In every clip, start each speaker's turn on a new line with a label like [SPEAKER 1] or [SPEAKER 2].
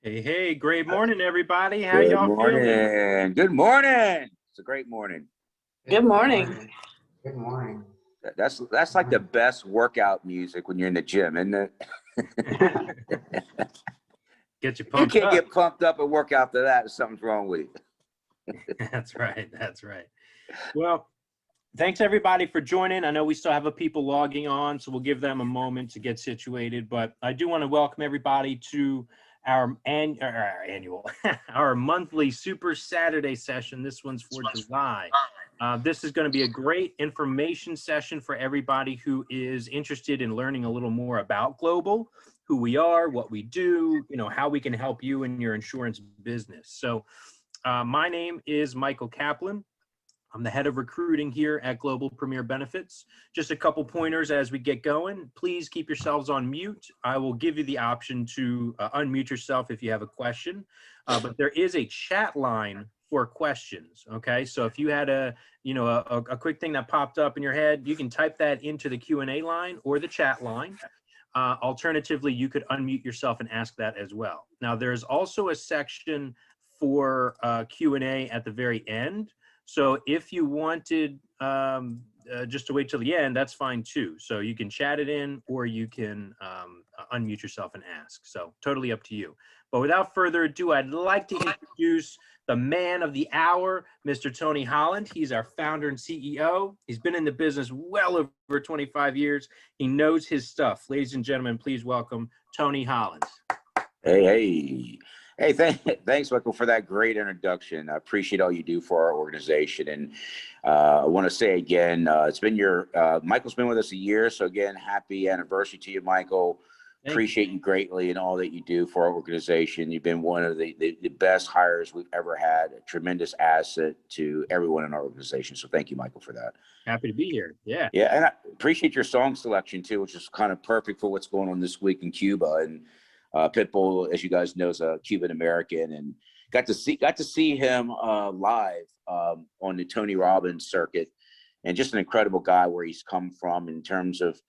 [SPEAKER 1] Hey, great morning, everybody. How
[SPEAKER 2] Good
[SPEAKER 1] y'all feeling?
[SPEAKER 2] morning. Good morning. It's a great morning.
[SPEAKER 3] Good morning.
[SPEAKER 4] Good morning.
[SPEAKER 2] That's like the best workout music when you're in the gym, isn't it?
[SPEAKER 1] Get you
[SPEAKER 2] You
[SPEAKER 1] pumped
[SPEAKER 2] can't
[SPEAKER 1] up.
[SPEAKER 2] get pumped up and work after that. Something's wrong with you.
[SPEAKER 1] That's right. That's right. Well, thanks everybody for joining. I know we still have a people logging on, so we'll give them a moment to get situated. But I do want to welcome everybody to our annual, our monthly Super Saturday session. This one's for July. This is going to be a great information session for everybody who is interested in learning a little more about Global, who we are, what we do, how we can help you in your insurance business. So my name is Michael Kaplan. I'm the head of recruiting here at Global Premier Benefits. Just a couple pointers as we get going. Please keep yourselves on mute. I will give you the option to unmute yourself if you have a question, but there is a chat line for questions. Okay, so if you had a quick thing that popped up in your head, you can type that into the Q&A line or the chat line. Alternatively, you could unmute yourself and ask that as well. Now, there's also a section for Q&A at the very end. So if you wanted just to wait till the end, that's fine too. So you can chat it in or you can unmute yourself and ask. So totally up to you. But without further ado, I'd like to introduce the man of the hour, Mr. Tony Holland. He's our founder and CEO. He's been in the business well over 25 years. He knows his stuff. Ladies and gentlemen, please welcome Tony Holland.
[SPEAKER 2] Hey, thanks, Michael, for that great introduction. I appreciate all you do for our organization. And I want to say again, it's been Michael's been with us a year. So again, happy anniversary to you, Michael. Appreciate you greatly and all that you do for our organization. You've been one of the best hires we've ever had, a tremendous asset to everyone in our organization. So thank you, Michael, for that.
[SPEAKER 1] Happy to be here. Yeah.
[SPEAKER 2] Yeah, and I appreciate your song selection too, which is kind of perfect for what's going on this week in Cuba. And Pitbull, as you guys know, is a Cuban American, and got to see him live on the Tony Robbins circuit, and just an incredible guy where he's come from in terms of,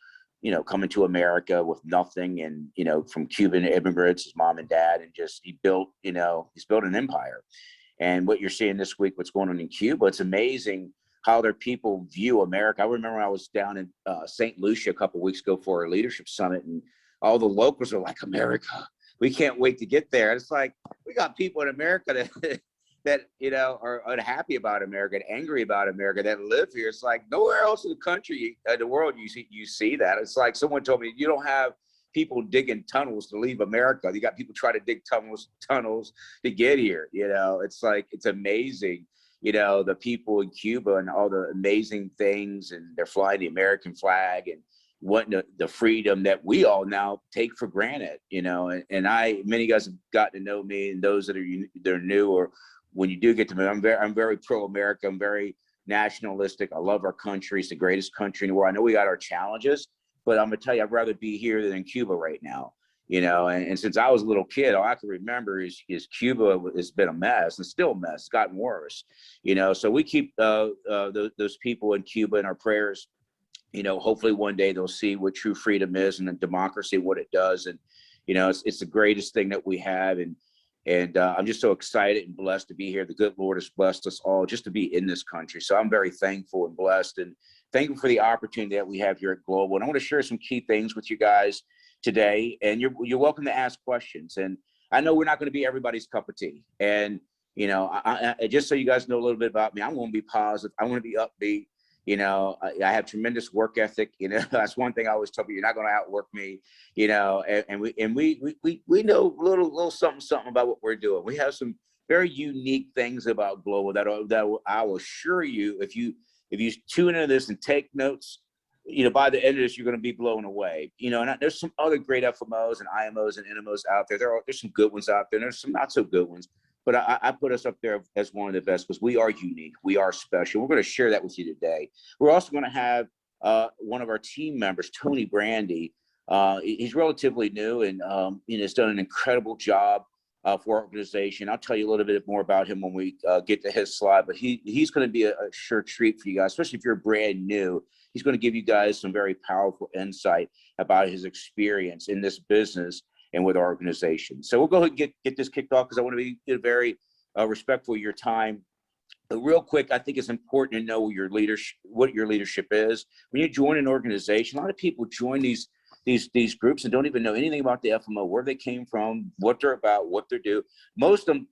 [SPEAKER 2] coming to America with nothing, and from Cuban immigrants, his mom and dad, and just he's built an empire. And what you're seeing this week, what's going on in Cuba, it's amazing how their people view America. I remember when I was down in St. Lucia a couple of weeks ago for a leadership summit, and all the locals are like, America, we can't wait to get there. It's like, we got people in America that are unhappy about America and angry about America that live here. It's like nowhere else in the country, the world, you see that. It's like someone told me, you don't have people digging tunnels to leave America. You got people trying to dig tunnels to get here. It's like, it's amazing. The people in Cuba and all the amazing things, and they're flying the American flag and wanting the freedom that we all now take for granted, and many guys have gotten to know me, and those that are new, or when you do get to me, I'm very pro-America. I'm very nationalistic. I love our country. It's the greatest country in the world. I know we got our challenges, but I'm gonna tell you, I'd rather be here than in Cuba right now. And since I was a little kid, all I can remember is Cuba has been a mess, and still a mess. It's gotten worse, so we keep those people in Cuba in our prayers. Hopefully one day they'll see what true freedom is, and democracy, what it does. And, it's the greatest thing that we have. And I'm just so excited and blessed to be here. The good Lord has blessed us all just to be in this country. So I'm very thankful and blessed, and thankful for the opportunity that we have here at Global. And I want to share some key things with you guys today. And you're welcome to ask questions. And I know we're not going to be everybody's cup of tea. And, I just so you guys know a little bit about me, I'm going to be positive. I want to be upbeat. I have tremendous work ethic. That's one thing I always tell you. You're not going to outwork me. And we know a little something about what we're doing. We have some very unique things about Global that I will assure you, if you tune into this and take notes, by the end of this, you're going to be blown away. And there's some other great FMOs and IMOs and NMOs out there. There's some good ones out there. And there's some not so good ones. But I put us up there as one of the best because we are unique. We are special. We're going to share that with you today. We're also going to have one of our team members, Tony Brandy. He's relatively new, and has done an incredible job for our organization. I'll tell you a little bit more about him when we get to his slide. But he's going to be a sure treat for you guys, especially if you're brand new. He's going to give you guys some very powerful insight about his experience in this business and with our organization. So we'll go ahead and get this kicked off because I want to be very respectful of your time. But real quick, I think it's important to know what your leadership is. When you join an organization, a lot of people join these groups and don't even know anything about the FMO, where they came from, what they're about, what they do. Most of them,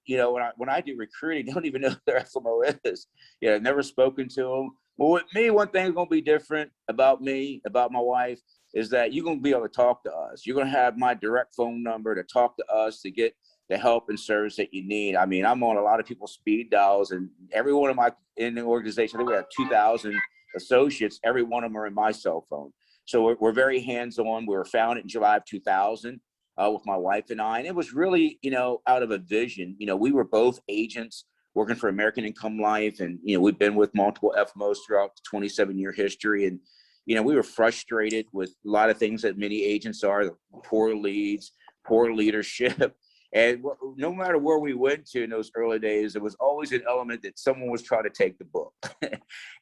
[SPEAKER 2] when I do recruiting, don't even know who their FMO is. I've never spoken to them. Well, with me, one thing is going to be different about me, about my wife, is that you're going to be able to talk to us. You're going to have my direct phone number to talk to us to get the help and service that you need. I mean, I'm on a lot of people's speed dials, and every one of in the organization, I think we have 2,000 associates. Every one of them are in my cell phone. So we're very hands-on. We were founded in July of 2000 with my wife and I, and it was really, out of a vision. We were both agents working for American Income Life, and we've been with multiple FMOs throughout the 27-year history, and we were frustrated with a lot of things that many agents are: poor leads, poor leadership. And no matter where we went to in those early days, there was always an element that someone was trying to take the book.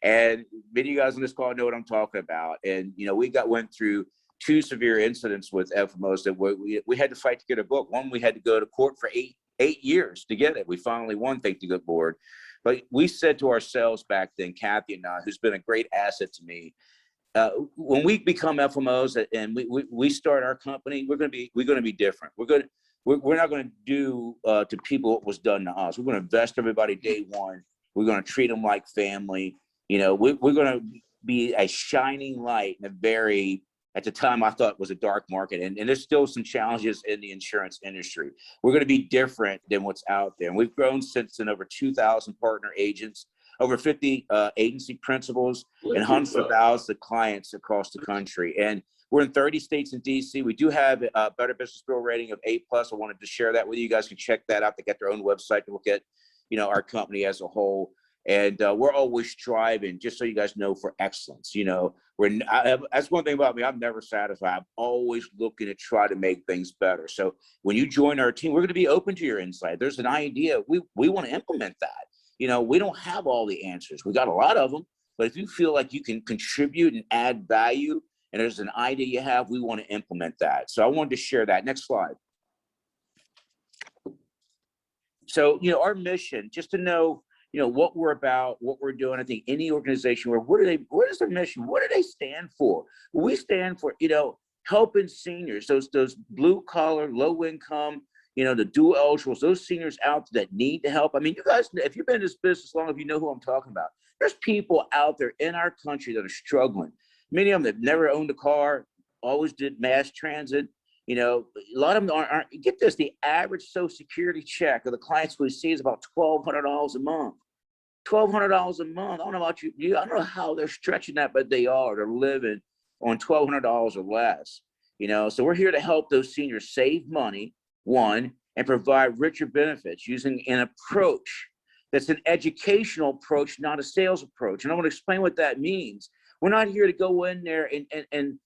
[SPEAKER 2] And many of you guys on this call know what I'm talking about. And, we went through 2 severe incidents with FMOs that we had to fight to get a book. One, we had to go to court for eight years to get it. We finally won, thank the good Lord. But we said to ourselves back then, Kathy and I, who's been a great asset to me, when we become FMOs and we start our company, we're going to be different. We're not going to do to people what was done to us. We're going to invest everybody day one. We're going to treat them like family. We're going to be a shining light in a very, at the time I thought was a dark market. And there's still some challenges in the insurance industry. We're going to be different than what's out there. And we've grown since in over 2,000 partner agents, over 50 agency principals, and hundreds of thousands of clients across the country. And we're in 30 states in DC. We do have a Better Business Bureau rating of A+. I wanted to share that with you. You guys can check that out. They got their own website to look at, our company as a whole. And we're always striving, just so you guys know, for excellence. That's one thing about me. I'm never satisfied. I'm always looking to try to make things better. So when you join our team, we're going to be open to your insight. There's an idea. We want to implement that. We don't have all the answers. We got a lot of them. But if you feel like you can contribute and add value, and there's an idea you have, we want to implement that. So I wanted to share that. Next slide. So, our mission, just to know, what we're about, what we're doing. I think any organization, what is their mission? What do they stand for? Well, we stand for, helping seniors, those blue collar, low income, the dual eligibles, those seniors out there that need the help. I mean, you guys, if you've been in this business long enough, you know who I'm talking about. There's people out there in our country that are struggling. Many of them have never owned a car, always did mass transit. A lot of them aren't. Get this: the average Social Security check of the clients we see is about $1,200 a month. $1,200 a month. I don't know about you. I don't know how they're stretching that, but they are. They're living on $1,200 or less. So we're here to help those seniors save money, one, and provide richer benefits using an approach that's an educational approach, not a sales approach. And I want to explain what that means. We're not here to go in there and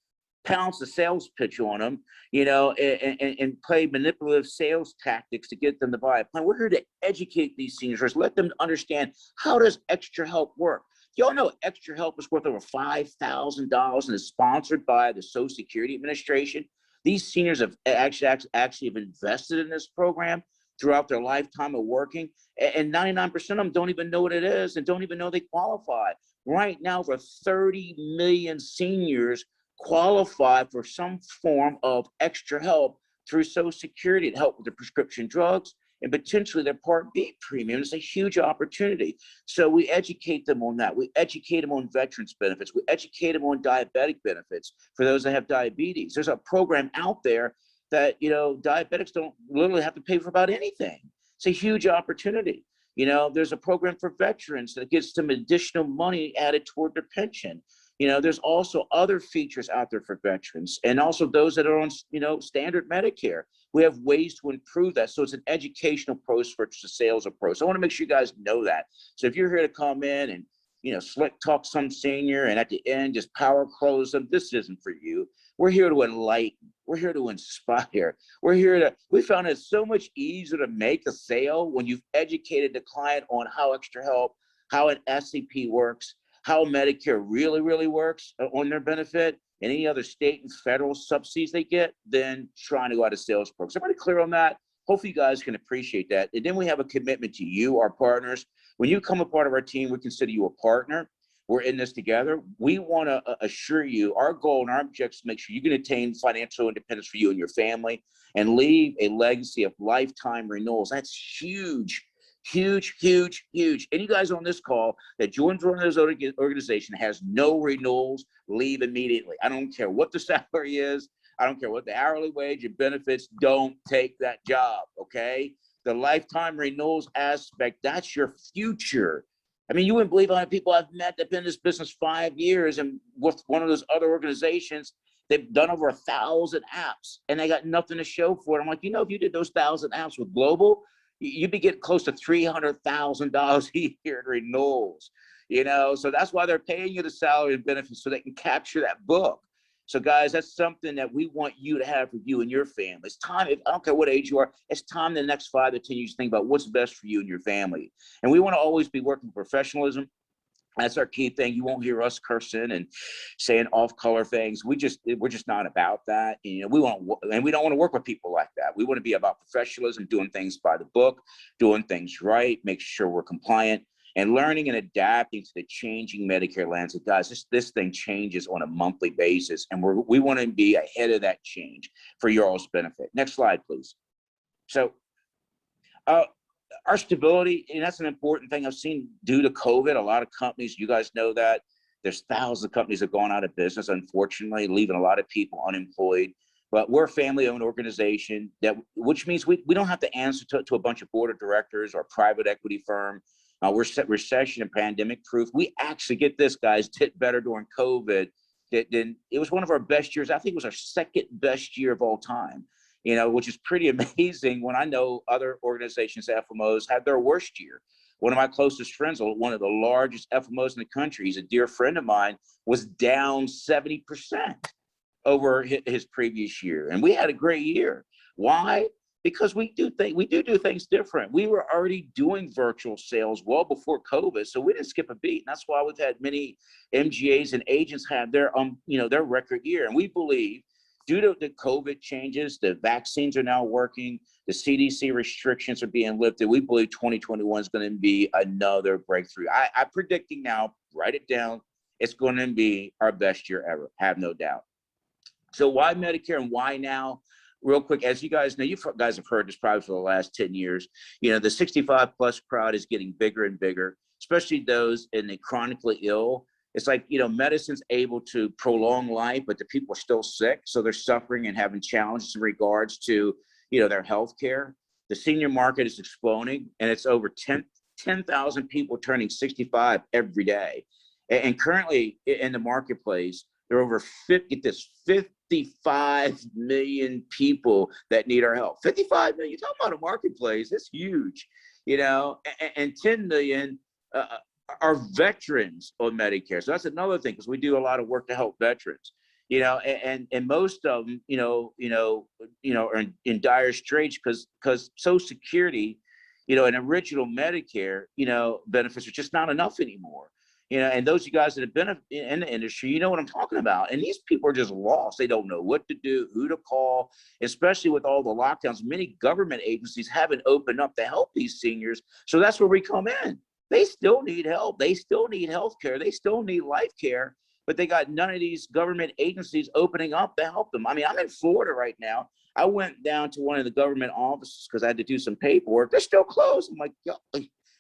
[SPEAKER 2] pounce a sales pitch on them, and play manipulative sales tactics to get them to buy a plan. We're here to educate these seniors, let them understand, how does Extra Help work? Y'all know Extra Help is worth over $5,000 and is sponsored by the Social Security Administration. These seniors have actually have invested in this program throughout their lifetime of working, and 99% of them don't even know what it is and don't even know they qualify. Right now, over 30 million seniors qualify for some form of extra help through Social Security to help with their prescription drugs and potentially their Part B premium. It's a huge opportunity. So we educate them on that. We educate them on veterans benefits. We educate them on diabetic benefits for those that have diabetes. There's a program out there that, diabetics don't literally have to pay for about anything. It's a huge opportunity. There's a program for veterans that gets them additional money added toward their pension. There's also other features out there for veterans and also those that are on, standard Medicare. We have ways to improve that. So it's an educational approach versus a sales approach. So I want to make sure you guys know that. So if you're here to come in and, slick talk some senior and at the end just power close them, this isn't for you. We're here to enlighten. We're here to inspire. We found it so much easier to make a sale when you've educated the client on how Extra Help, how an SEP works, how Medicare really, really works on their benefit. and any other state and federal subsidies they get than trying to go out of sales programs. Everybody clear on that? Hopefully you guys can appreciate that. And then we have a commitment to you, our partners. When you become a part of our team, we consider you a partner. We're in this together. We want to assure you, our goal and our objective is to make sure you can attain financial independence for you and your family and leave a legacy of lifetime renewals. That's huge, huge, huge, huge. And you guys on this call that joins one of those organizations has no renewals, leave immediately. I don't care what the salary is. I don't care what the hourly wage and benefits, don't take that job, okay? The lifetime renewals aspect, that's your future. I mean, you wouldn't believe how many people I've met that have been in this business 5 years, and with one of those other organizations, they've done over 1,000 apps and they got nothing to show for it. I'm like, if you did those 1,000 apps with Global, you'd be getting close to $300,000 a year in renewals, so that's why they're paying you the salary and benefits so they can capture that book. So guys, that's something that we want you to have for you and your family. It's time, I don't care what age you are, it's time the next 5 to 10 years to think about what's best for you and your family. And we want to always be working professionalism. That's our key thing. You won't hear us cursing and saying off-color things. We're just not about that. We don't want to work with people like that. We want to be about professionalism, doing things by the book, doing things right, make sure we're compliant, and learning and adapting to the changing Medicare landscape. Guys, this thing changes on a monthly basis, and we want to be ahead of that change for your all's benefit. Next slide, please. So our stability, and that's an important thing I've seen due to COVID. A lot of companies, you guys know that, there's thousands of companies that have gone out of business, unfortunately, leaving a lot of people unemployed. But we're a family-owned organization, which means we don't have to answer to a bunch of board of directors or private equity firm. We're recession and pandemic proof. We actually, get this, guys, did better during COVID. It was one of our best years. I think it was our second best year of all time, which is pretty amazing when I know other organizations, FMOs, had their worst year. One of my closest friends, one of the largest FMOs in the country, he's a dear friend of mine, was down 70% over his previous year. And we had a great year. Why? Because we do things different. We were already doing virtual sales well before COVID, so we didn't skip a beat. And that's why we've had many MGAs and agents have their their record year. And we believe, due to the COVID changes, the vaccines are now working, the CDC restrictions are being lifted. We believe 2021 is going to be another breakthrough. I'm predicting now, write it down, it's going to be our best year ever, have no doubt. So why Medicare and why now? Real quick, as you guys know, you guys have heard this probably for the last 10 years, the 65 plus crowd is getting bigger and bigger, especially those in the chronically ill. It's like, medicine's able to prolong life, but the people are still sick. So they're suffering and having challenges in regards to, their health care. The senior market is exploding, and it's over 10,000 people turning 65 every day. And currently in the marketplace, there are over 55 million people that need our help. 55 million, you're talking about a marketplace, it's huge, and 10 million are veterans on Medicare. So that's another thing, because we do a lot of work to help veterans, and most of them, are in dire straits because Social Security, and original Medicare, benefits are just not enough anymore. And those of you guys that have been in the industry, you know what I'm talking about. And these people are just lost. They don't know what to do, who to call, especially with all the lockdowns. Many government agencies haven't opened up to help these seniors. So that's where we come in. They still need help. They still need health care. They still need life care, but they got none of these government agencies opening up to help them. I mean, I'm in Florida right now. I went down to one of the government offices because I had to do some paperwork. They're still closed. I'm like, yo,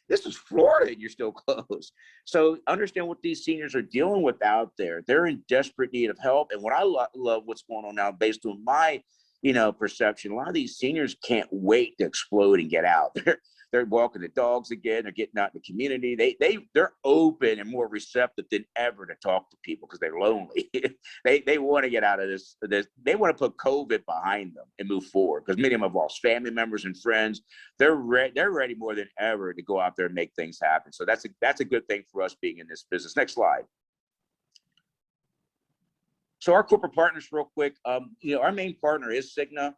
[SPEAKER 2] this is Florida and you're still closed. So understand what these seniors are dealing with out there. They're in desperate need of help. And what I love what's going on now, based on my, perception, a lot of these seniors can't wait to explode and get out. They're walking the dogs again. They're getting out in the community. They're open and more receptive than ever to talk to people because they're lonely. they want to get out of this. They want to put COVID behind them and move forward, because many of them have lost family members and friends. They're ready more than ever to go out there and make things happen. So that's a good thing for us being in this business. Next slide. So our corporate partners, real quick, our main partner is Cigna.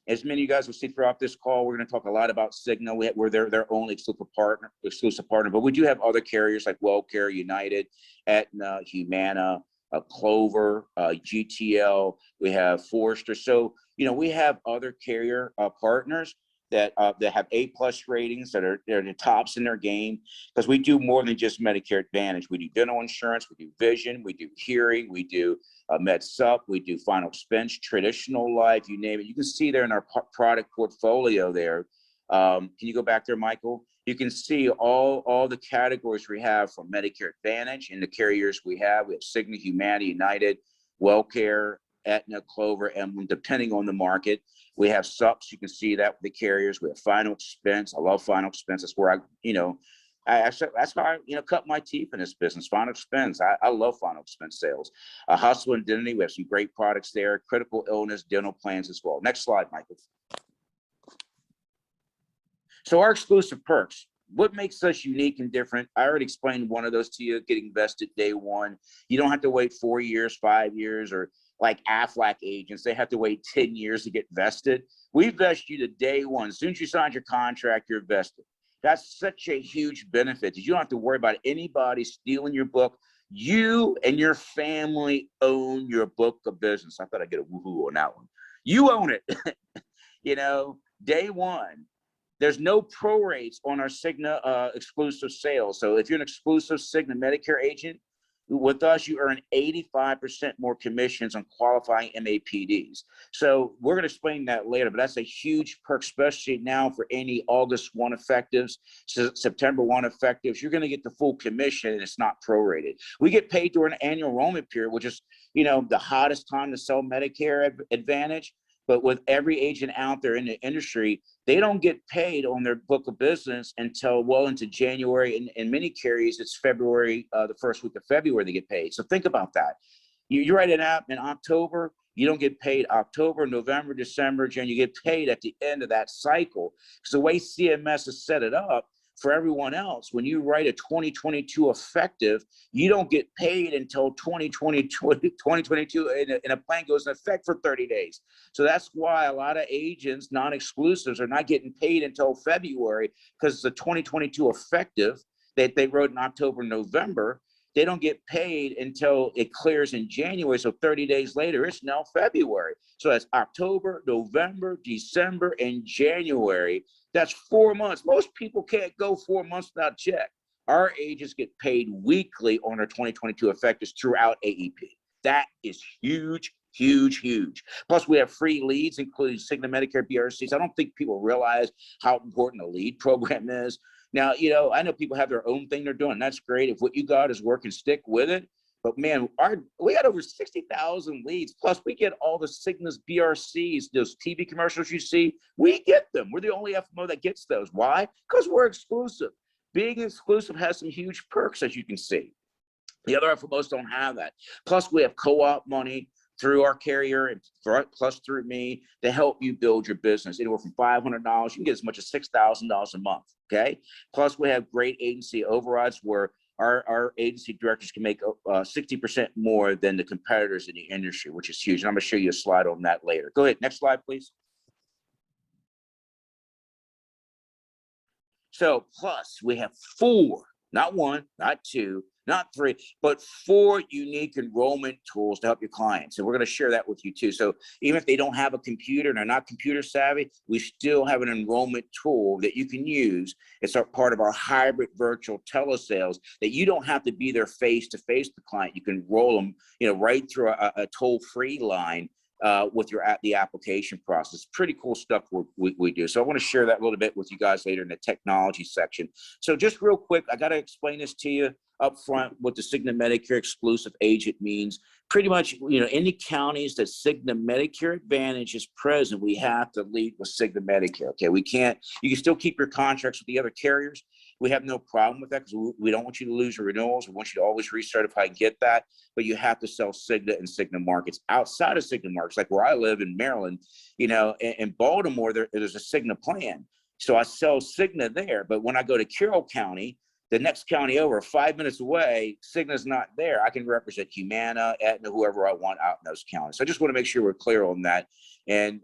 [SPEAKER 2] As many of you guys will see throughout this call, we're going to talk a lot about Cigna. We're their only exclusive partner, but we do have other carriers like WellCare, United, Aetna, Humana, Clover, GTL, we have Forrester. So, we have other carrier partners that have A+ ratings, they're the tops in their game, because we do more than just Medicare Advantage. We do dental insurance, we do vision, we do hearing, we do med sup, we do final expense, traditional life, you name it. You can see there in our product portfolio there. Can you go back there, Michael? You can see all the categories we have from Medicare Advantage and the carriers we have. We have Cigna, Humana, United, WellCare, Aetna, Clover, Emblem, depending on the market. We have SUPs. You can see that with the carriers. We have final expense. I love final expense. That's where that's how I cut my teeth in this business. Final expense. I love final expense sales. Hustle and Identity. We have some great products there. Critical illness, dental plans as well. Next slide, Michael. So our exclusive perks, what makes us unique and different? I already explained one of those to you, getting vested day one. You don't have to wait 4 years, 5 years, or like Aflac agents, they have to wait 10 years to get vested. We vest you to day one. As soon as you sign your contract, you're vested. That's such a huge benefit that you don't have to worry about anybody stealing your book. You and your family own your book of business. I thought I'd get a woohoo on that one. You own it. Day one. There's no prorates on our Cigna exclusive sales. So if you're an exclusive Cigna Medicare agent, with us, you earn 85% more commissions on qualifying MAPDs. So we're going to explain that later, but that's a huge perk, especially now for any August 1 effectives, September 1 effectives. You're going to get the full commission and it's not prorated. We get paid during an annual enrollment period, which is, the hottest time to sell Medicare Advantage. But with every agent out there in the industry, they don't get paid on their book of business until well into January. And many carriers, it's February, the first week of February, they get paid. So think about that. You write an app in October, you don't get paid October, November, December, January. You get paid at the end of that cycle. Because the way CMS has set it up, for everyone else, when you write a 2022 effective, you don't get paid until 2022 and a plan goes in effect for 30 days. So that's why a lot of agents, non-exclusives, are not getting paid until February, because the 2022 effective that they wrote in October, November, they don't get paid until it clears in January. So 30 days later, it's now February. So that's October, November, December, and January. That's 4 months. Most people can't go 4 months without check. Our agents get paid weekly on our 2022 effectives throughout AEP. That is huge, huge, huge. Plus, we have free leads, including Cigna Medicare BRCs. I don't think people realize how important a lead program is. Now, I know people have their own thing they're doing. That's great. If what you got is working, stick with it. But man, we got over 60,000 leads. Plus, we get all the Cigna's BRCs, those TV commercials you see. We get them. We're the only FMO that gets those. Why? Because we're exclusive. Being exclusive has some huge perks, as you can see. The other FMOs don't have that. Plus, we have co-op money through our carrier and plus through me to help you build your business. Anywhere from $500, you can get as much as $6,000 a month, okay? Plus, we have great agency overrides where our agency directors can make 60% more than the competitors in the industry, which is huge. And I'm going to show you a slide on that later. Go ahead, next slide, please. So plus, we have 4, not 1, not 2, not 3, but 4 unique enrollment tools to help your clients. And we're going to share that with you too. So even if they don't have a computer and they're not computer savvy, we still have an enrollment tool that you can use. It's part of our hybrid virtual telesales that you don't have to be there face-to-face with the client. You can roll them, right through a toll-free line with the application process. Pretty cool stuff we do. So I want to share that a little bit with you guys later in the technology section. So just real quick, I got to explain this to you up front what the Cigna Medicare exclusive agent means. Pretty much, any counties that Cigna Medicare Advantage is present, we have to lead with Cigna Medicare. Okay, you can still keep your contracts with the other carriers. We have no problem with that because we don't want you to lose your renewals. We want you to always recertify and get that, but you have to sell Cigna and Cigna markets. Outside of Cigna markets, like where I live in Maryland, in Baltimore, there's a Cigna plan. So I sell Cigna there, but when I go to Carroll County, the next county over, 5 minutes away, Cigna's not there. I can represent Humana, Aetna, whoever I want out in those counties. So I just want to make sure we're clear on that. And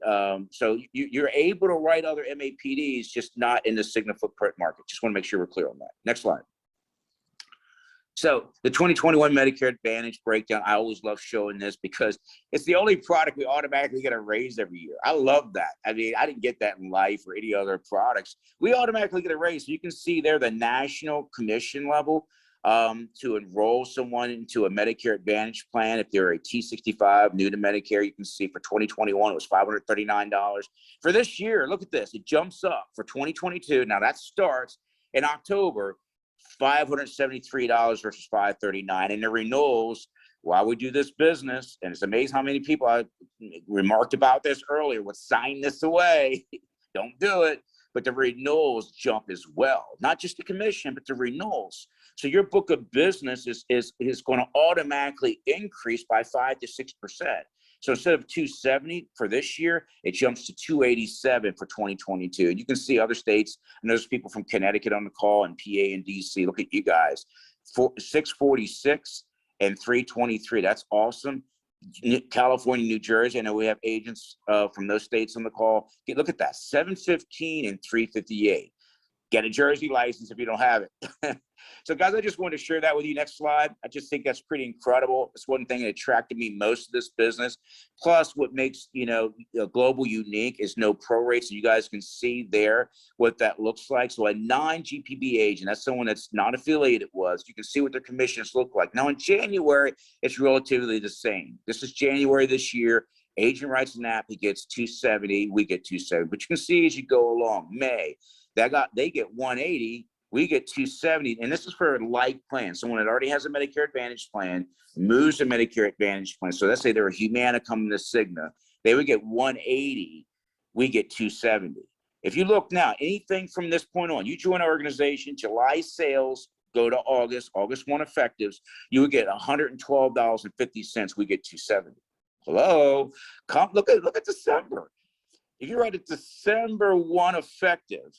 [SPEAKER 2] so you're able to write other MAPDs, just not in the Cigna footprint market. Just want to make sure we're clear on that. Next slide. So the 2021 Medicare Advantage breakdown, I always love showing this because it's the only product we automatically get a raise every year. I love that. I mean, I didn't get that in life or any other products. We automatically get a raise. So you can see there the national commission level to enroll someone into a Medicare Advantage plan. If they're a T65 new to Medicare, you can see for 2021, it was $539. For this year, look at this. It jumps up for 2022. Now that starts in October. $573 versus $539, and the renewals while we do this business, and it's amazing how many people, I remarked about this earlier, would sign this away. Don't do it. But the renewals jump as well, not just the commission, but the renewals. So your book of business is going to automatically increase by 5 to 6%. So instead of 270 for this year, it jumps to 287 for 2022. And you can see other states, and there's people from Connecticut on the call and PA and DC. Look at you guys, 646 and 323. That's awesome. California, New Jersey. I know we have agents from those states on the call. Look at that, 715 and 358. Get a Jersey license if you don't have it. So guys, I just wanted to share that with you. Next slide. I just think that's pretty incredible. It's one thing that attracted me most of this business. Plus what makes, Global unique is no prorates. So you guys can see there what that looks like. So a non-GPB agent, that's someone that's not affiliated was, you can see what their commissions look like. Now in January, it's relatively the same. This is January this year. Agent writes an app, he gets 270, we get 270. But you can see as you go along, May, they get 180, we get 270, and this is for a like plan. Someone that already has a Medicare Advantage plan moves to Medicare Advantage plan. So let's say they're a Humana coming to Cigna, they would get 180, we get 270. If you look now, anything from this point on, you join our organization, July sales go to August 1 effectives, you would get $112.50, we get 270. Hello, look at December. If you write a December 1 effective,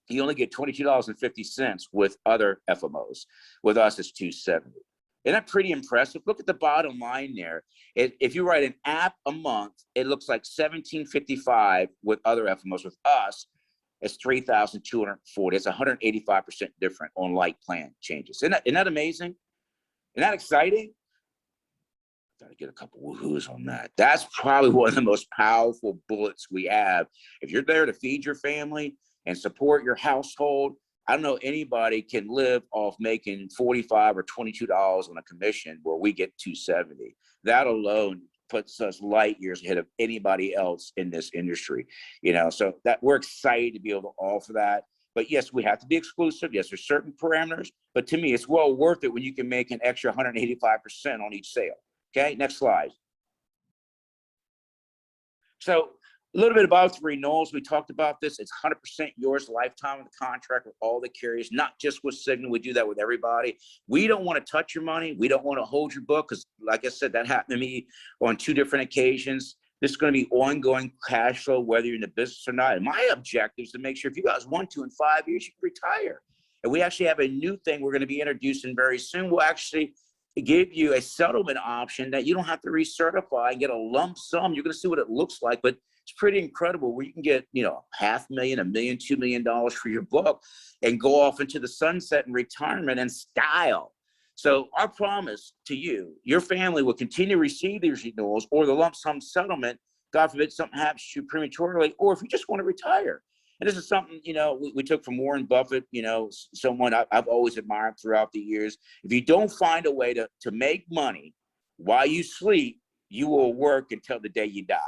[SPEAKER 2] you only get $22.50 with other FMOs. With us, it's $270. Isn't that pretty impressive? Look at the bottom line there. If you write an app a month, it looks like $1,755 with other FMOs. With us, it's $3,240. It's 185% different on like plan changes. Isn't that amazing? Isn't that exciting? Got to get a couple woohoos on that. That's probably one of the most powerful bullets we have. If you're there to feed your family and support your household, I don't know anybody can live off making $45 or $22 on a commission where we get 270. That alone puts us light years ahead of anybody else in this industry. So that we're excited to be able to offer that. But yes, we have to be exclusive. Yes, there's certain parameters, but to me, it's well worth it when you can make an extra 185% on each sale. Okay, next slide. So a little bit about the renewals. We talked about this. It's 100% yours lifetime of the contract with all the carriers, not just with Cigna. We do that with everybody. We don't want to touch your money. We don't want to hold your book because, like I said, that happened to me on 2 different occasions. This is going to be ongoing cash flow, whether you're in the business or not. And my objective is to make sure if you guys want to, in 5 years, you can retire. And we actually have a new thing we're going to be introducing very soon. We'll actually give you a settlement option that you don't have to recertify and get a lump sum. You're going to see what it looks like, but it's pretty incredible where you can get, $500,000, $1 million, $2 million for your book and go off into the sunset and retirement in style. So our promise to you, your family will continue to receive these renewals or the lump sum settlement. God forbid something happens to you prematurely, or if you just want to retire. And this is something, we took from Warren Buffett, someone I've always admired throughout the years. If you don't find a way to make money while you sleep, you will work until the day you die.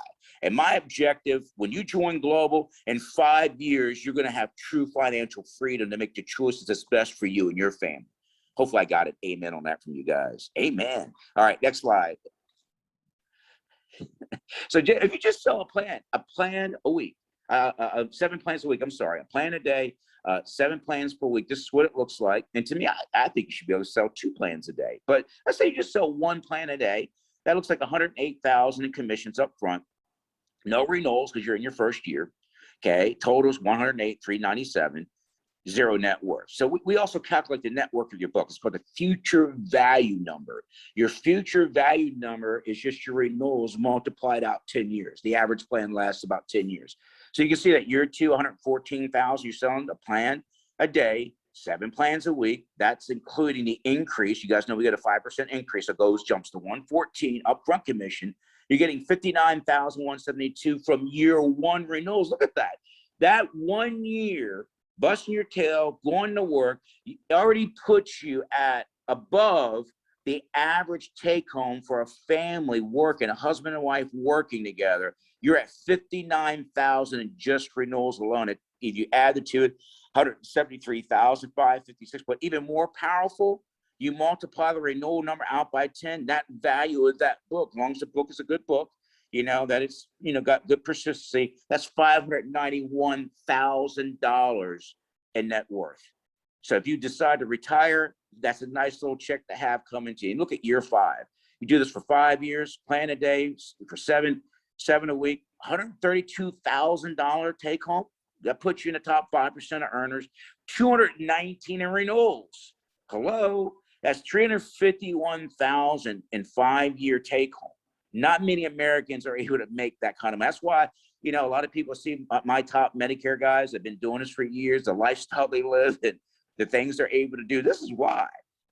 [SPEAKER 2] And my objective, when you join Global, in 5 years, you're going to have true financial freedom to make the choices that's best for you and your family. Hopefully I got an amen on that from you guys. Amen. All right, next slide. So if you just sell a plan a week, 7 plans a week, a plan a day, 7 plans per week. This is what it looks like. And to me, I think you should be able to sell 2 plans a day. But let's say you just sell 1 plan a day. That looks like $108,000 in commissions up front. No renewals because you're in your first year. Okay, totals $108,397. 0 net worth. So we also calculate the net worth of your book. It's called the future value number. Your future value number is just your renewals multiplied out 10 years. The average plan lasts about 10 years. So you can see that year 2, $114,000, you're selling a plan a day 7 plans a week. That's including the increase. You guys know we get a 5% increase. So goes jumps to 114 upfront commission. You're getting 59,172 from year one renewals. Look at that. That 1 year, busting your tail, going to work, already puts you at above the average take home for a family working, a husband and wife working together. You're at 59,000 in just renewals alone. If you add the two, 173,556. But even more powerful, you multiply the renewal number out by 10. That value of that book, as long as the book is a good book, that it's got good persistency. That's $591,000 in net worth. So if you decide to retire, that's a nice little check to have coming to you. And look at year 5. You do this for 5 years, plan a day for seven a week, $132,000 take home. That puts you in the top 5% of earners. 219 in renewals. Hello, that's 351,000 in 5-year take home. Not many Americans are able to make that kind of money. That's why, a lot of people see my top Medicare guys have been doing this for years, the lifestyle they live and the things they're able to do. This is why.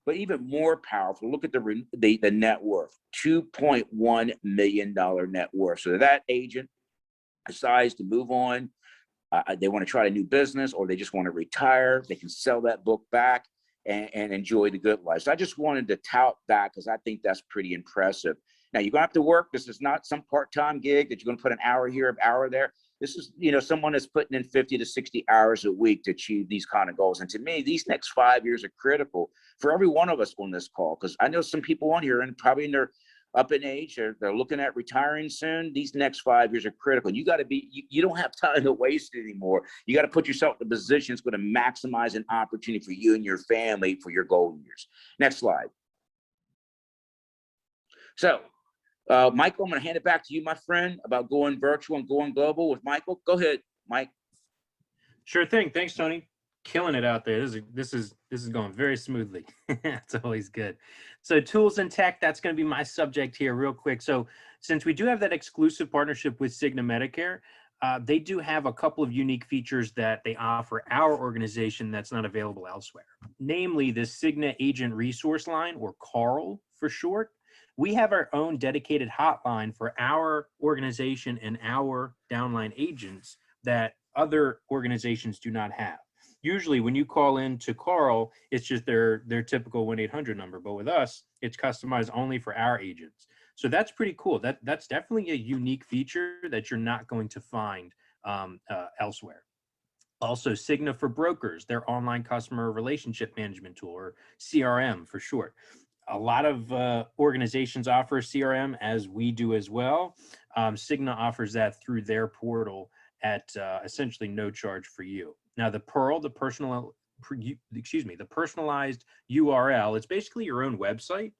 [SPEAKER 2] But even more powerful, look at the net worth, $2.1 million net worth. So that agent decides to move on. They want to try a new business, or they just want to retire. They can sell that book back and enjoy the good life. So I just wanted to tout that because I think that's pretty impressive. Now, you're going to have to work. This is not some part-time gig that you're going to put an hour here, an hour there. This is, someone that's putting in 50 to 60 hours a week to achieve these kind of goals. And to me, these next 5 years are critical for every one of us on this call, because I know some people on here and probably they're up in age, or they're looking at retiring soon. These next 5 years are critical. You got to you don't have time to waste anymore. You got to put yourself in a position that's going to maximize an opportunity for you and your family for your golden years. Next slide. So, Michael, I'm going to hand it back to you, my friend, about going virtual and going global with Michael. Go ahead, Mike.
[SPEAKER 1] Sure thing. Thanks, Tony. Killing it out there. This is going very smoothly. It's always good. So tools and tech, that's going to be my subject here real quick. So since we do have that exclusive partnership with Cigna Medicare, they do have a couple of unique features that they offer our organization that's not available elsewhere. Namely, the Cigna Agent Resource Line, or CARL for short. We have our own dedicated hotline for our organization and our downline agents that other organizations do not have. Usually when you call in to CARL, it's just their typical 1-800 number, but with us, it's customized only for our agents. So that's pretty cool. That's definitely a unique feature that you're not going to find elsewhere. Also, Cigna for Brokers, their online customer relationship management tool, or CRM for short. A lot of organizations offer CRM, as we do as well. Cigna offers that through their portal at essentially no charge for you. Now, the Pearl, the personalized URL, it's basically your own website.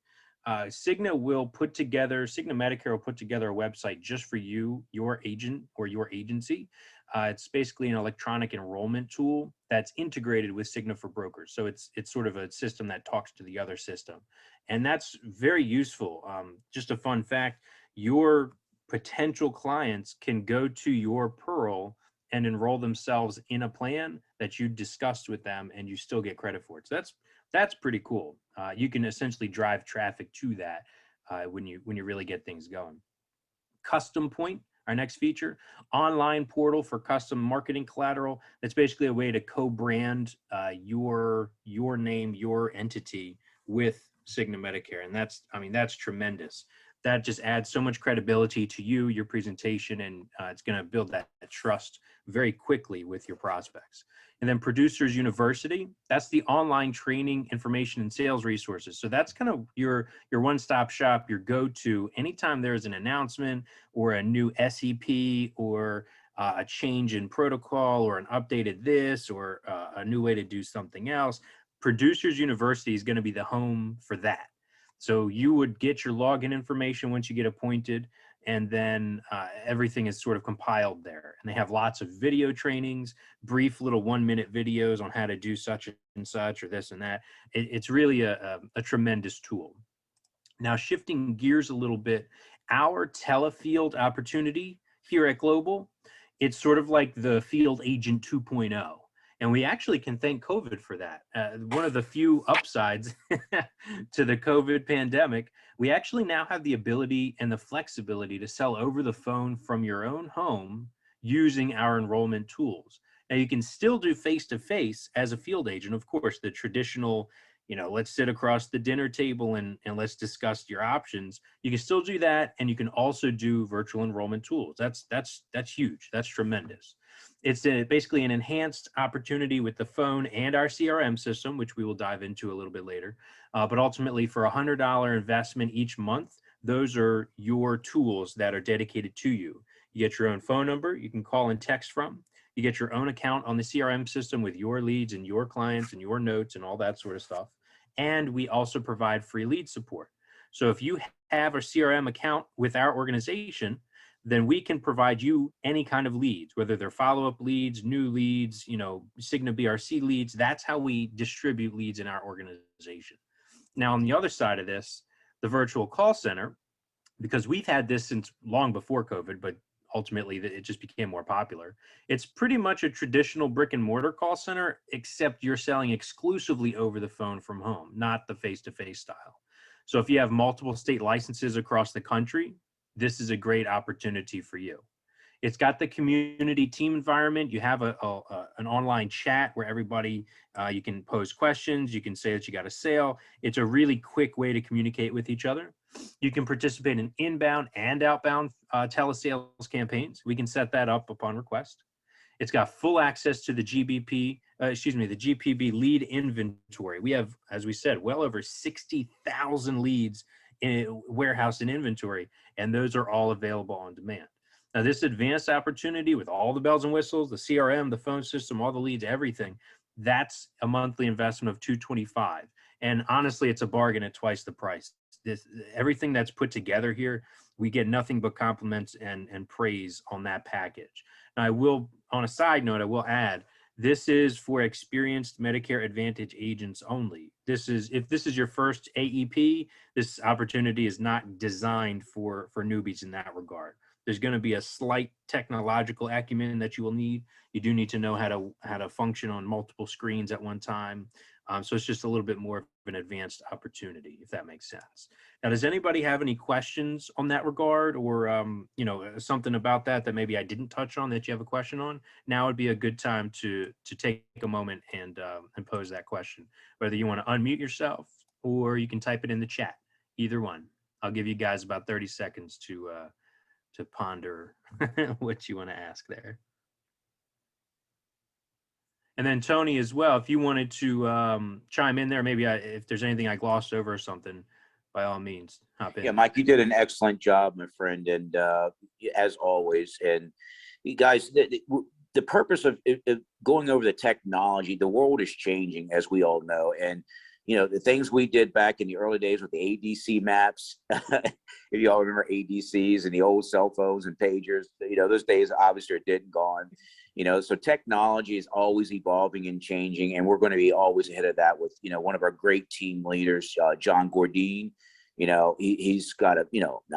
[SPEAKER 1] Cigna Medicare will put together a website just for you, your agent, or your agency. It's basically an electronic enrollment tool that's integrated with Cigna for Brokers. So it's sort of a system that talks to the other system. And that's very useful. Just a fun fact, your potential clients can go to your Pearl and enroll themselves in a plan that you discussed with them, and you still get credit for it. So that's pretty cool. You can essentially drive traffic to that when you really get things going. Custom Point, our next feature, online portal for custom marketing collateral. That's basically a way to co-brand your name, your entity with Cigna Medicare, and that's tremendous. That just adds so much credibility to you, your presentation, and it's going to build that trust very quickly with your prospects. And then Producers University, that's the online training, information, and sales resources. So that's kind of your one-stop shop, your go-to anytime there's an announcement or a new SEP or a change in protocol or an updated this or a new way to do something else. Producers University is going to be the home for that. So you would get your login information once you get appointed, and then everything is sort of compiled there. And they have lots of video trainings, brief little 1-minute videos on how to do such and such or this and that. It's really a tremendous tool. Now, shifting gears a little bit, our telefield opportunity here at Global, it's sort of like the field agent 2.0. And we actually can thank COVID for that. One of the few upsides to the COVID pandemic, we actually now have the ability and the flexibility to sell over the phone from your own home using our enrollment tools. Now, you can still do face-to-face as a field agent, of course, the traditional, let's sit across the dinner table and let's discuss your options. You can still do that, and you can also do virtual enrollment tools. That's huge. That's tremendous. It's basically an enhanced opportunity with the phone and our CRM system, which we will dive into a little bit later. But ultimately, for a $100 investment each month, those are your tools that are dedicated to you. You get your own phone number you can call and text from. You get your own account on the CRM system with your leads and your clients and your notes and all that sort of stuff. And we also provide free lead support. So if you have a CRM account with our organization, then we can provide you any kind of leads, whether they're follow-up leads, new leads, Cigna BRC leads. That's how we distribute leads in our organization. Now, on the other side of this, the virtual call center, because we've had this since long before COVID, but ultimately it just became more popular. It's pretty much a traditional brick and mortar call center, except you're selling exclusively over the phone from home, not the face-to-face style. So if you have multiple state licenses across the country, this is a great opportunity for you. It's got the community team environment. You have an online chat where everybody, you can pose questions. You can say that you got a sale. It's a really quick way to communicate with each other. You can participate in inbound and outbound telesales campaigns. We can set that up upon request. It's got full access to the the GPB lead inventory. We have, as we said, well over 60,000 leads in warehouse and inventory, and those are all available on demand. Now, this advanced opportunity with all the bells and whistles, the CRM, the phone system, all the leads, everything, that's a monthly investment of $225. And honestly, it's a bargain at twice the price. Everything that's put together here, we get nothing but compliments and praise on that package. Now, I will, on a side note, I will add, this is for experienced Medicare Advantage agents only. If this is your first AEP, this opportunity is not designed for newbies in that regard. There's going to be a slight technological acumen that you will need. You do need to know how to function on multiple screens at one time. So it's just a little bit more of an advanced opportunity, if that makes sense. Now, does anybody have any questions on that regard, or something about that maybe I didn't touch on that you have a question on? Now would be a good time to take a moment and pose that question, whether you want to unmute yourself or you can type it in the chat. Either one. I'll give you guys about 30 seconds to ponder what you want to ask there. And then Tony as well, if you wanted to chime in there, maybe if there's anything I glossed over or something, by all means, hop in.
[SPEAKER 2] Yeah, Mike, you did an excellent job, my friend, and as always. And you guys, the purpose of going over the technology, the world is changing, as we all know. And the things we did back in the early days with the ADC maps, if you all remember ADCs and the old cell phones and pagers, those days obviously are dead and gone. So technology is always evolving and changing, and we're going to be always ahead of that with, one of our great team leaders, John Gordine. He's got a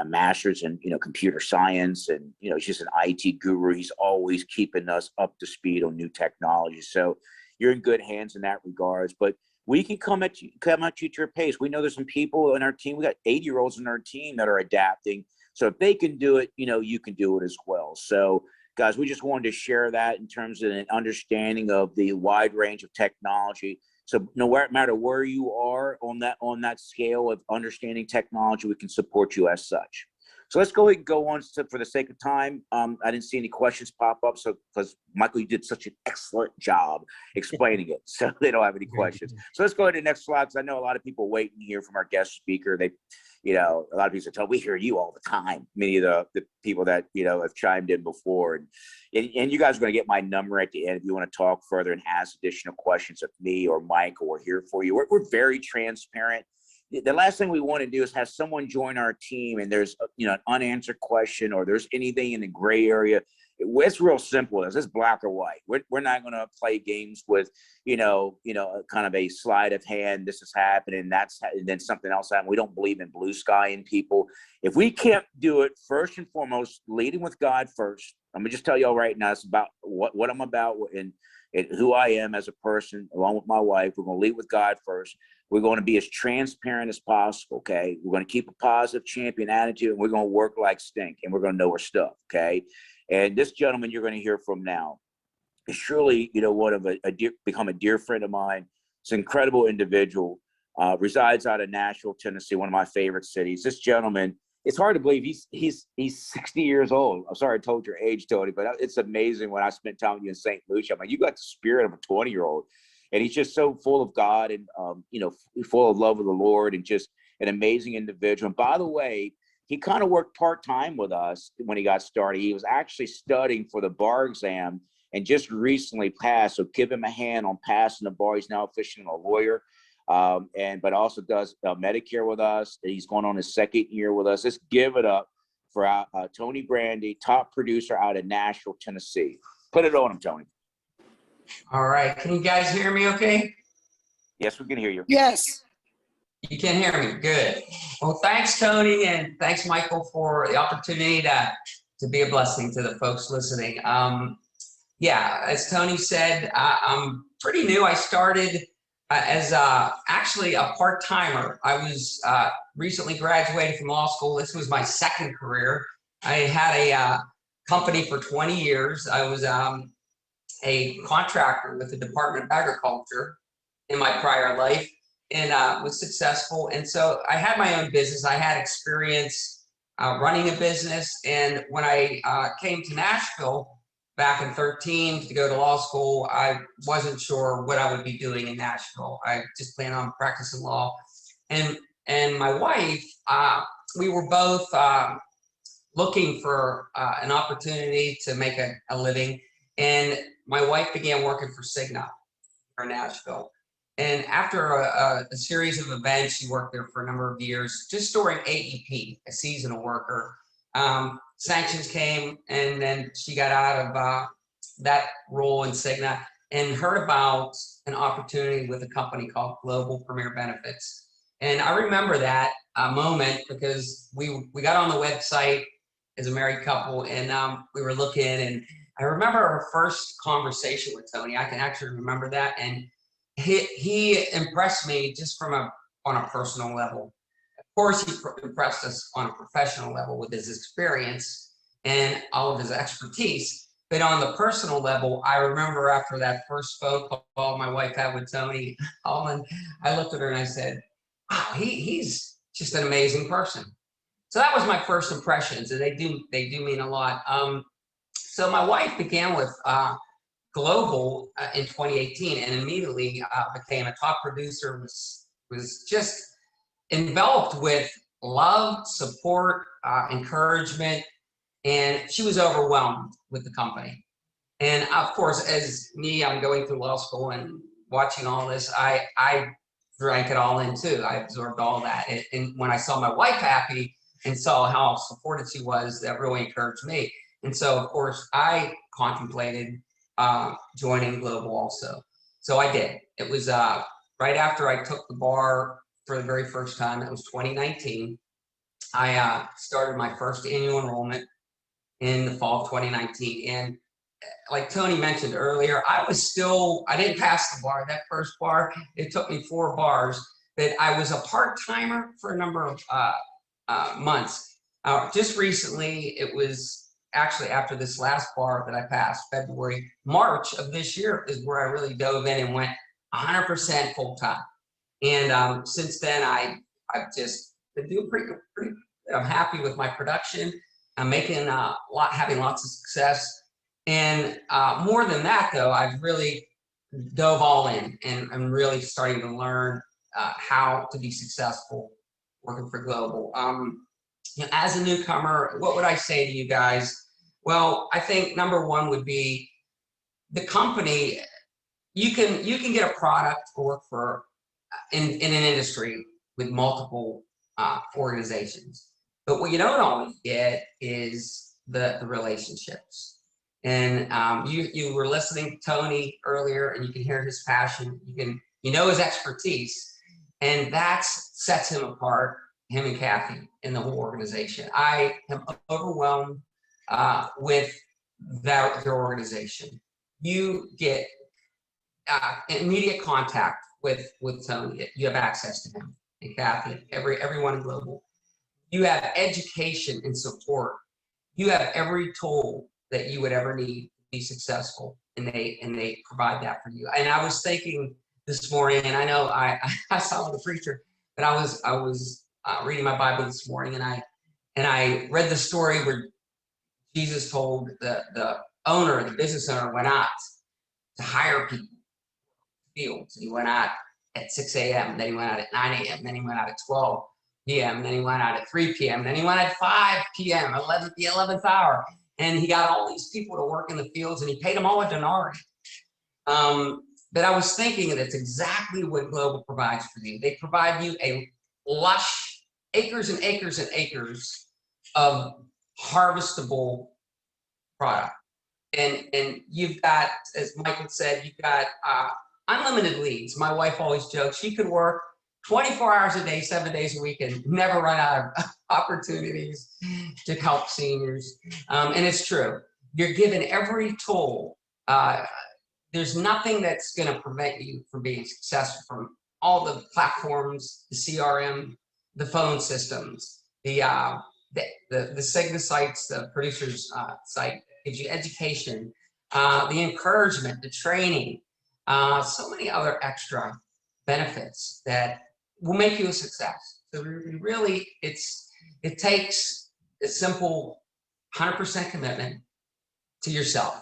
[SPEAKER 2] master's in, computer science, and, he's just an IT guru. He's always keeping us up to speed on new technology. So you're in good hands in that regards, but we can come at you at your pace. We know there's some people in our team. We got 80-year-olds in our team that are adapting. So if they can do it, you can do it as well. So guys, we just wanted to share that in terms of an understanding of the wide range of technology. So no matter where you are on that scale of understanding technology, we can support you as such. So let's go ahead and go on for the sake of time. I didn't see any questions pop up, so because Michael, you did such an excellent job explaining it, so they don't have any questions. So let's go to the next slide, because I know a lot of people waiting to hear from our guest speaker. They, a lot of people say, we hear you all the time. Many of the people that have chimed in before, and you guys are going to get my number at the end if you want to talk further and ask additional questions of me or Michael. We're here for you. We're very transparent. The last thing we want to do is have someone join our team and there's an unanswered question, or there's anything in the gray area. It's real simple. It's black or white. We're not going to play games with kind of a sleight of hand. This is happening, and then something else happened. We don't believe in blue sky in people. If we can't do it, first and foremost, leading with God first. I'm gonna just tell y'all right now, it's about what I'm about, and who I am as a person, along with my wife. We're going to lead with God first. We're going to be as transparent as possible, okay? We're going to keep a positive champion attitude, and we're going to work like stink, and we're going to know our stuff, okay? And this gentleman you're going to hear from now is surely, one of become a dear friend of mine. It's an incredible individual, resides out of Nashville, Tennessee, one of my favorite cities. This gentleman, it's hard to believe he's 60 years old. I'm sorry I told your age, Tony, but it's amazing when I spent time with you in St. Lucia. I'm like, you got the spirit of a 20-year-old. And he's just so full of God and, full of love of the Lord, and just an amazing individual. And by the way, he kind of worked part-time with us when he got started. He was actually studying for the bar exam and just recently passed. So give him a hand on passing the bar. He's now officially a lawyer, but also does Medicare with us. He's going on his second year with us. Let's give it up for Tony Brandy, top producer out of Nashville, Tennessee. Put it on him, Tony.
[SPEAKER 4] All right. Can you guys hear me okay?
[SPEAKER 2] Yes, we can hear you.
[SPEAKER 3] Yes.
[SPEAKER 4] You can hear me. Good. Well, thanks, Tony, and thanks, Michael, for the opportunity to be a blessing to the folks listening. As Tony said, I'm pretty new. I started as actually a part-timer. I was recently graduated from law school. This was my second career. I had a company for 20 years. I was a contractor with the Department of Agriculture in my prior life, and was successful. And so I had my own business. I had experience running a business. And when I came to Nashville back in 2013 to go to law school, I wasn't sure what I would be doing in Nashville. I just planned on practicing law. And my wife, we were both looking for an opportunity to make a living. And my wife began working for Cigna in Nashville. And after a series of events, she worked there for a number of years, just storing AEP, a seasonal worker. Sanctions came, and then she got out of that role in Cigna and heard about an opportunity with a company called Global Premier Benefits. And I remember that moment because we got on the website as a married couple, and we were looking, and I remember our first conversation with Tony. I can actually remember that, and he impressed me just on a personal level. Of course, he impressed us on a professional level with his experience and all of his expertise. But on the personal level, I remember after that first phone call my wife had with Tony Holland, I looked at her and I said, "Wow, he's just an amazing person." So that was my first impressions, and they do mean a lot. So my wife began with Global in 2018, and immediately became a top producer. Was just enveloped with love, support, encouragement, and she was overwhelmed with the company. And of course, as me, I'm going through law school and watching all this, I drank it all in too. I absorbed all that, and when I saw my wife happy and saw how supported she was, that really encouraged me. And so, of course, I contemplated joining Global also. So I did. It was right after I took the bar for the very first time. It was 2019. I started my first annual enrollment in the fall of 2019. And like Tony mentioned earlier, I didn't pass the bar, that first bar. It took me 4 bars, but I was a part-timer for a number of months. Just recently, it was actually after this last bar that I passed, March of this year is where I really dove in and went 100% full time. And since then, I've just been doing pretty. I'm happy with my production. I'm making having lots of success. And more than that, though, I've really dove all in, and I'm really starting to learn how to be successful working for Global. As a newcomer, what would I say to you guys? Well, I think number one would be the company. You can get a product or work for in an industry with multiple organizations, but what you don't always get is the relationships. And you were listening to Tony earlier, and you can hear his passion. You know his expertise, and that sets him apart. Him and Kathy and the whole organization. I am overwhelmed with their organization. You get immediate contact with Tony. You have access to him and Kathy, everyone in Global. You have education and support. You have every tool that you would ever need to be successful, and they provide that for you. And I was thinking this morning, and I know I saw the preacher, but I was reading my Bible this morning, and I read the story where Jesus told the business owner went out to hire people fields. He went out at 6 a.m., then he went out at 9 a.m., then he went out at 12 p.m., then he went out at 3 p.m., then he went at 5 p.m., the 11th hour. And he got all these people to work in the fields, and he paid them all a denarii. But I was thinking that's exactly what Global provides for you. They provide you a lush acres and acres and acres of harvestable product. And you've got, as Michael said, you've got unlimited leads. My wife always jokes she could work 24 hours a day, 7 days a week, and never run out of opportunities to help seniors. And it's true. You're given every tool. There's nothing that's going to prevent you from being successful, from all the platforms, the CRM, the phone systems, the Cigna sites, the producer's site gives you education, the encouragement, the training, so many other extra benefits that will make you a success. So really, it takes a simple 100% commitment to yourself.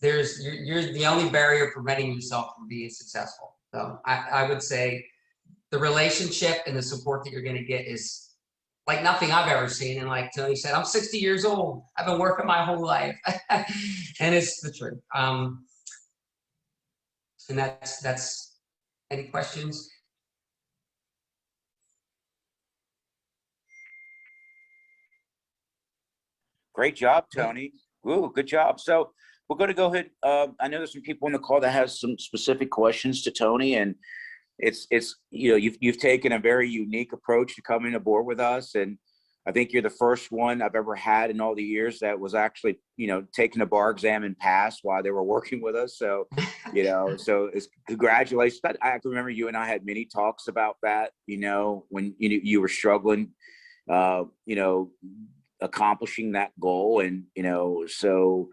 [SPEAKER 4] You're the only barrier preventing yourself from being successful. So I would say the relationship and the support that you're going to get is like nothing I've ever seen. And like Tony said, I'm 60 years old. I've been working my whole life, and it's the truth. And that's any questions?
[SPEAKER 2] Great job, Tony. Ooh, good job. So we're going to go ahead. I know there's some people on the call that has some specific questions to Tony, and it's you've taken a very unique approach to coming aboard with us, and I think you're the first one I've ever had in all the years that was actually taking a bar exam and passed while they were working with us. So so it's congratulations. I can remember you and I had many talks about that. When you were struggling, accomplishing that goal, and so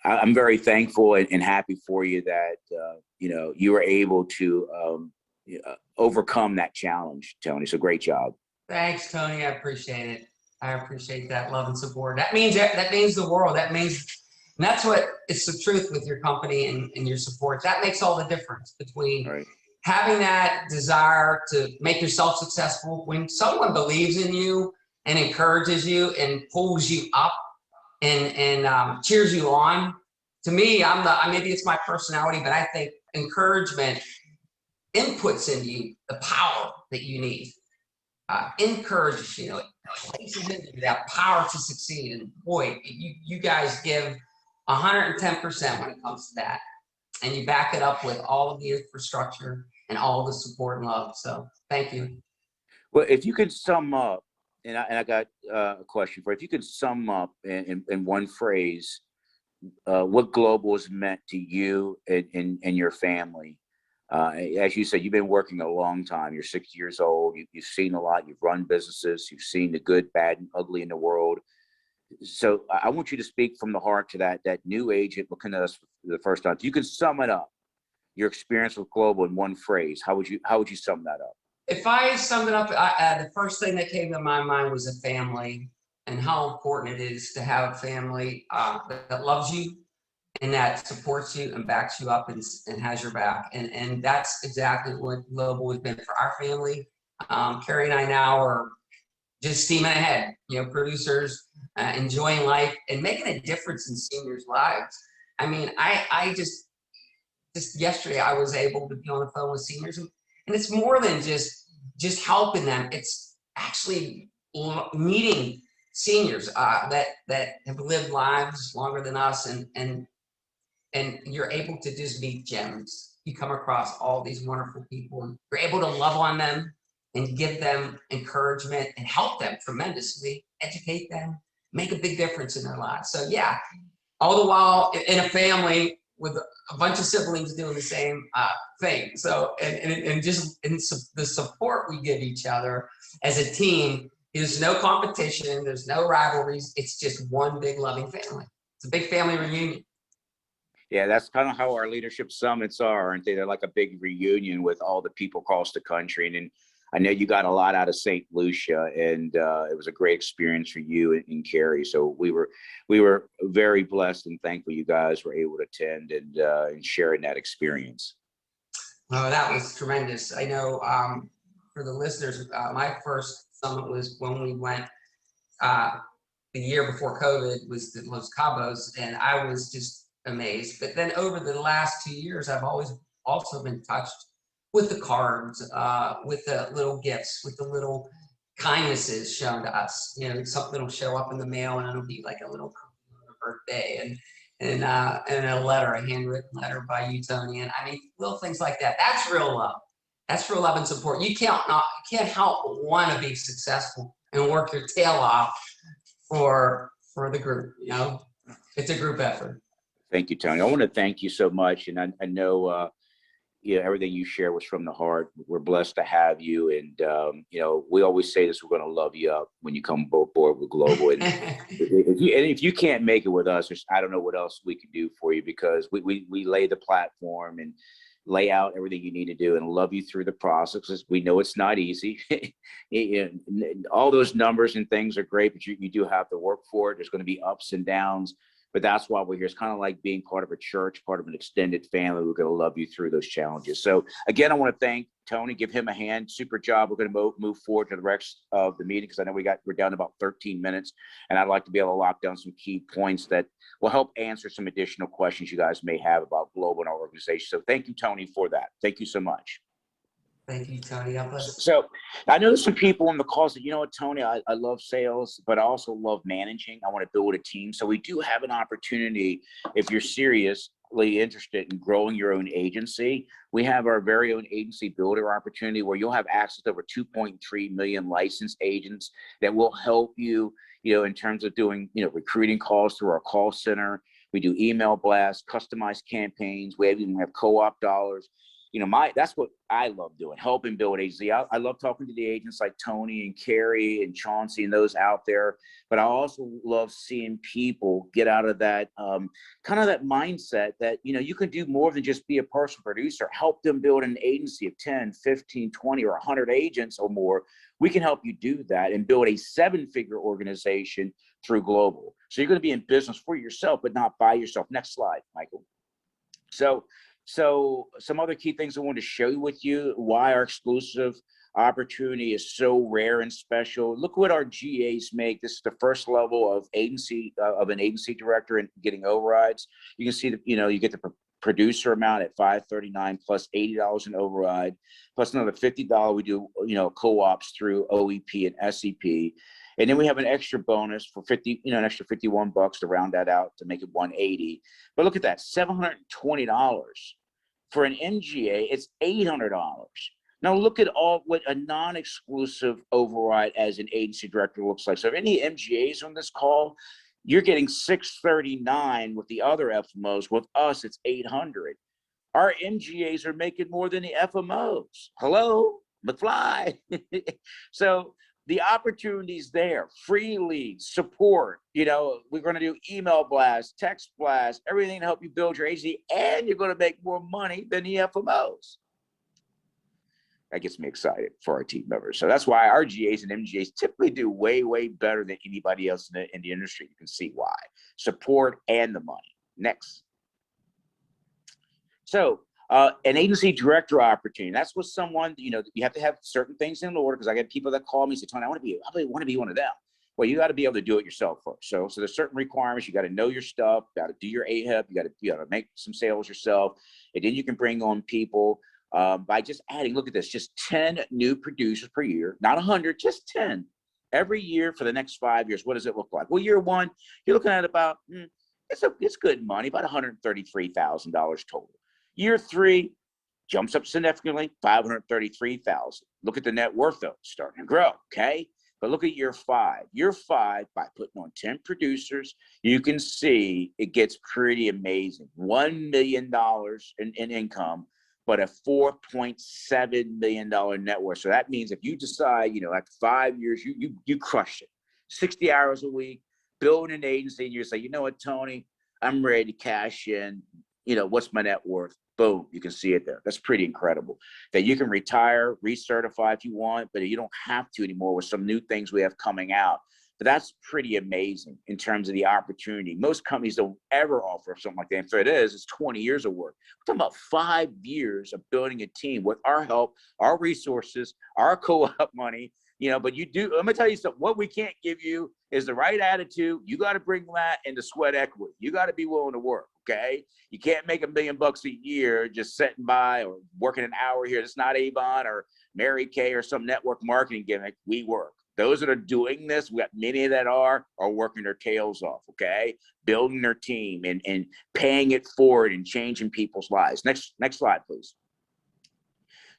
[SPEAKER 2] I'm very thankful and happy for you that you were able to overcome that challenge, Tony. So great job.
[SPEAKER 4] Thanks, Tony. I appreciate it. I appreciate that love and support. That means the world. And that's what it's the truth with your company and your support. That makes all the difference between having that desire to make yourself successful. When someone believes in you and encourages you and pulls you up and cheers you on. To me, maybe it's my personality, but I think encouragement inputs into you the power that you need. Encourages it places into you that power to succeed. And boy, you guys give 110% when it comes to that, and you back it up with all of the infrastructure and all of the support and love. So thank you.
[SPEAKER 2] Well, if you could sum up, and I got a question for you. If you could sum up in one phrase what Global has meant to you and your family. As you said, you've been working a long time. You're 60 years old. You've seen a lot. You've run businesses. You've seen the good, bad, and ugly in the world. So I want you to speak from the heart to that new agent looking at us for the first time. If you could sum it up, your experience with Global in one phrase, how would you sum that up?
[SPEAKER 4] If I summed it up, the first thing that came to my mind was a family, and how important it is to have a family that loves you and that supports you and backs you up and has your back. And that's exactly what Global has been for our family. Carrie and I now are just steaming ahead, producers, enjoying life and making a difference in seniors' lives. I mean, I just yesterday I was able to be on the phone with seniors, and it's more than just helping them. It's actually meeting seniors that have lived lives longer than us, and you're able to just meet gems. You come across all these wonderful people, and you're able to love on them and give them encouragement and help them tremendously, educate them, make a big difference in their lives. So yeah, all the while in a family with a bunch of siblings doing the same thing. So, and just the support we give each other as a team, there's no competition, there's no rivalries. It's just one big loving family. It's a big family reunion.
[SPEAKER 2] Yeah, that's kind of how our leadership summits are, aren't they? They're like a big reunion with all the people across the country. And I know you got a lot out of St. Lucia, and it was a great experience for you and Carrie. So we were very blessed and thankful you guys were able to attend and sharing that experience.
[SPEAKER 4] Oh, that was tremendous. I know for the listeners, my first summit was when we went the year before COVID was the Los Cabos, and I was just amazed. But then over the last 2 years, I've always also been touched with the cards, with the little gifts, with the little kindnesses shown to us. You know, something will show up in the mail, and it'll be like a little birthday, and a letter, a handwritten letter by you, Tony. And I mean, little things like that. That's real love. That's real love and support. You can't help but want to be successful and work your tail off for the group. You know, it's a group effort.
[SPEAKER 2] Thank you, Tony. I want to thank you so much. And I know, everything you share was from the heart. We're blessed to have you. And, we always say this, we're going to love you up when you come aboard with Global. And if you can't make it with us, I don't know what else we can do for you, because we lay the platform and lay out everything you need to do and love you through the process. We know it's not easy. All those numbers and things are great, but you do have to work for it. There's going to be ups and downs. But that's why we're here. It's kind of like being part of a church, part of an extended family. We're going to love you through those challenges. So again, I want to thank Tony, give him a hand. Super job. We're going to move forward to the rest of the meeting, because I know we're down to about 13 minutes, and I'd like to be able to lock down some key points that will help answer some additional questions you guys may have about Global and our organization. So thank you, Tony, for that. Thank you so much.
[SPEAKER 4] Thank you, Tony. God bless.
[SPEAKER 2] So I know there's some people on the call that, you know what, Tony, I love sales, but I also love managing. I want to build a team. So we do have an opportunity, if you're seriously interested in growing your own agency. We have our very own agency builder opportunity, where you'll have access to over 2.3 million licensed agents that will help you, in terms of doing, recruiting calls through our call center. We do email blasts, customized campaigns. We even have co-op dollars. That's what I love doing, helping build agency. I love talking to the agents like Tony and Carrie and Chauncey and those out there. But I also love seeing people get out of that kind of that mindset that, you can do more than just be a personal producer. Help them build an agency of 10, 15, 20, or 100 agents or more. We can help you do that and build a 7-figure organization through Global. So you're going to be in business for yourself, but not by yourself. Next slide, Michael. So some other key things I want to show you with you, why our exclusive opportunity is so rare and special. Look what our GAs make. This is the first level of an agency director and getting overrides. You can see that, you get the producer amount at $539 plus $80 in override, plus another $50 we do, co-ops through OEP and SEP. And then we have an extra bonus for an extra $51 to round that out to make it $180. But look at that, $720 for an NGA. It's $800. Now look at what a non-exclusive override as an agency director looks like. So if any MGAs on this call, you're getting $639 with the other FMOs. With us, it's $800. Our MGAs are making more than the FMOs. Hello, McFly. So the opportunity's there, free leads, support. We're going to do email blasts, text blasts, everything to help you build your agency, and you're going to make more money than the FMOs. That gets me excited for our team members. So that's why our GAs and MGAs typically do way, way better than anybody else in the industry. You can see why. Support and the money. Next. So an agency director opportunity. That's what someone, you have to have certain things in order, because I get people that call me and say, Tony, I want to be one of them. Well, you got to be able to do it yourself first. So there's certain requirements. You got to know your stuff, got to do your AHIP, you got to make some sales yourself. And then you can bring on people by just adding, look at this, just 10 new producers per year, not 100, just 10 every year for the next 5 years. What does it look like? Well, year one, you're looking at about, it's good money, about $133,000 total. Year three jumps up significantly, $533,000. Look at the net worth though, starting to grow. Okay. But look at year 5. Year 5, by putting on 10 producers, you can see it gets pretty amazing. $1 million in income, but a $4.7 million net worth. So that means if you decide, after 5 years, you crush it. 60 hours a week, building an agency, and you say, you know what, Tony, I'm ready to cash in. What's my net worth? Boom, you can see it there. That's pretty incredible. That you can retire, recertify if you want, but you don't have to anymore with some new things we have coming out. But that's pretty amazing in terms of the opportunity. Most companies don't ever offer something like that. If it is, it's 20 years of work. We're talking about 5 years of building a team with our help, our resources, our co-op money. But you do, let me tell you something, what we can't give you is the right attitude. You got to bring that into sweat equity. You got to be willing to work, okay? You can't make $1 million a year just sitting by or working an hour here. It's not Avon or Mary Kay or some network marketing gimmick. We work. Those that are doing this, we got many that are working their tails off, okay? Building their team and paying it forward and changing people's lives. Next slide, please.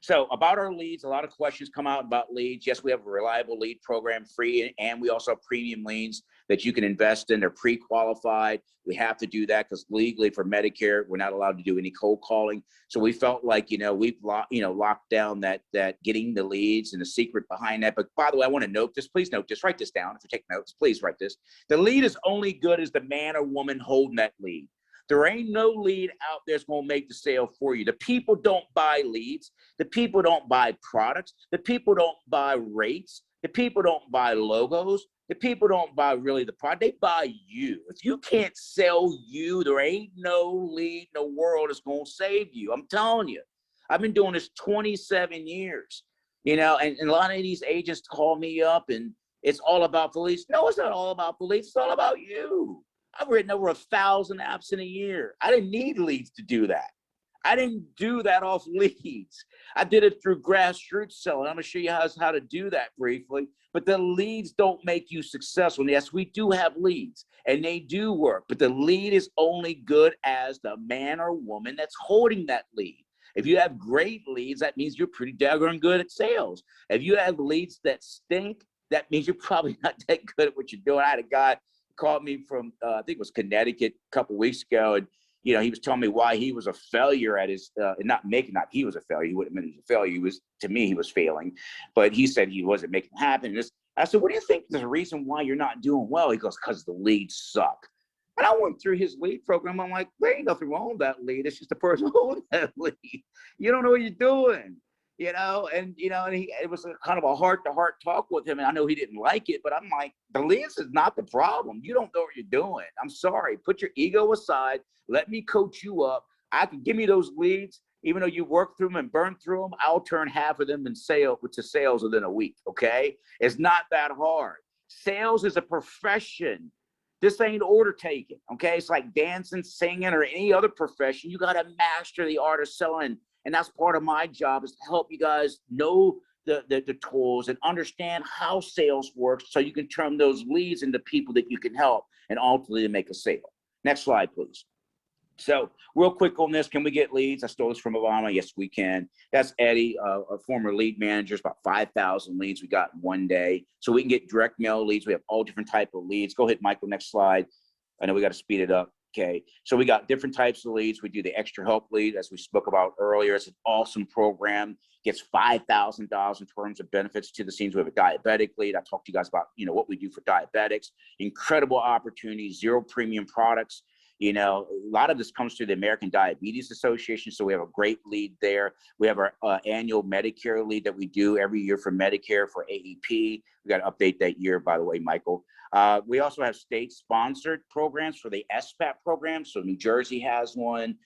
[SPEAKER 2] So about our leads, a lot of questions come out about leads. Yes, we have a reliable lead program, free, and we also have premium leads that you can invest in. They're pre-qualified. We have to do that because legally for Medicare, we're not allowed to do any cold calling. So we felt like, we've locked down that getting the leads and the secret behind that. But by the way, I want to note this. Please note this. Write this down. If you take notes, please write this. The lead is only good as the man or woman holding that lead. There ain't no lead out there that's going to make the sale for you. The people don't buy leads. The people don't buy products. The people don't buy rates. The people don't buy logos. The people don't buy really the product. They buy you. If you can't sell you, there ain't no lead in the world that's going to save you. I'm telling you. I've been doing this 27 years, and a lot of these agents call me up and it's all about the leads. No, it's not all about the leads. It's all about you. I've written over 1,000 apps in a year. I didn't need leads to do that. I didn't do that off leads. I did it through grassroots selling. I'm going to show you how to do that briefly. But the leads don't make you successful. And yes, we do have leads and they do work. But the lead is only good as the man or woman that's holding that lead. If you have great leads, that means you're pretty daggone good at sales. If you have leads that stink, that means you're probably not that good at what you're doing. I had a guy called me from, I think it was Connecticut a couple of weeks ago. And, he was telling me why he was a failure at his, he was a failure. He wouldn't admit he was a failure. To me, he was failing, but he said he wasn't making it happen. I said, what do you think is the reason why you're not doing well? He goes, because the leads suck. And I went through his lead program. I'm like, there ain't nothing wrong with that lead. It's just the person holding that lead. You don't know what you're doing. And it was kind of a heart-to-heart talk with him, and I know he didn't like it, but I'm like, the leads is not the problem. You don't know what you're doing. I'm sorry. Put your ego aside. Let me coach you up. I can give me those leads, even though you work through them and burn through them. I'll turn half of them to sales within a week. Okay, it's not that hard. Sales is a profession. This ain't order taking. Okay, it's like dancing, singing, or any other profession. You got to master the art of selling. And that's part of my job, is to help you guys know the tools and understand how sales works so you can turn those leads into people that you can help and ultimately make a sale. Next slide, please. So real quick on this, can we get leads? I stole this from Obama. Yes, we can. That's Eddie, a former lead manager. It's about 5,000 leads we got in one day. So we can get direct mail leads. We have all different type of leads. Go ahead, Michael, next slide. I know we got to speed it up. Okay, so we got different types of leads. We do the extra help lead, as we spoke about earlier. It's an awesome program. Gets $5,000 in terms of benefits to the scenes. We have a diabetic lead. I talked to you guys about, what we do for diabetics. Incredible opportunity, zero premium products. A lot of this comes through the American Diabetes Association, so we have a great lead there. We have our annual Medicare lead that we do every year for Medicare for AEP. We got to update that year, by the way, Michael. We also have state-sponsored programs for the SPAP program. So New Jersey has one,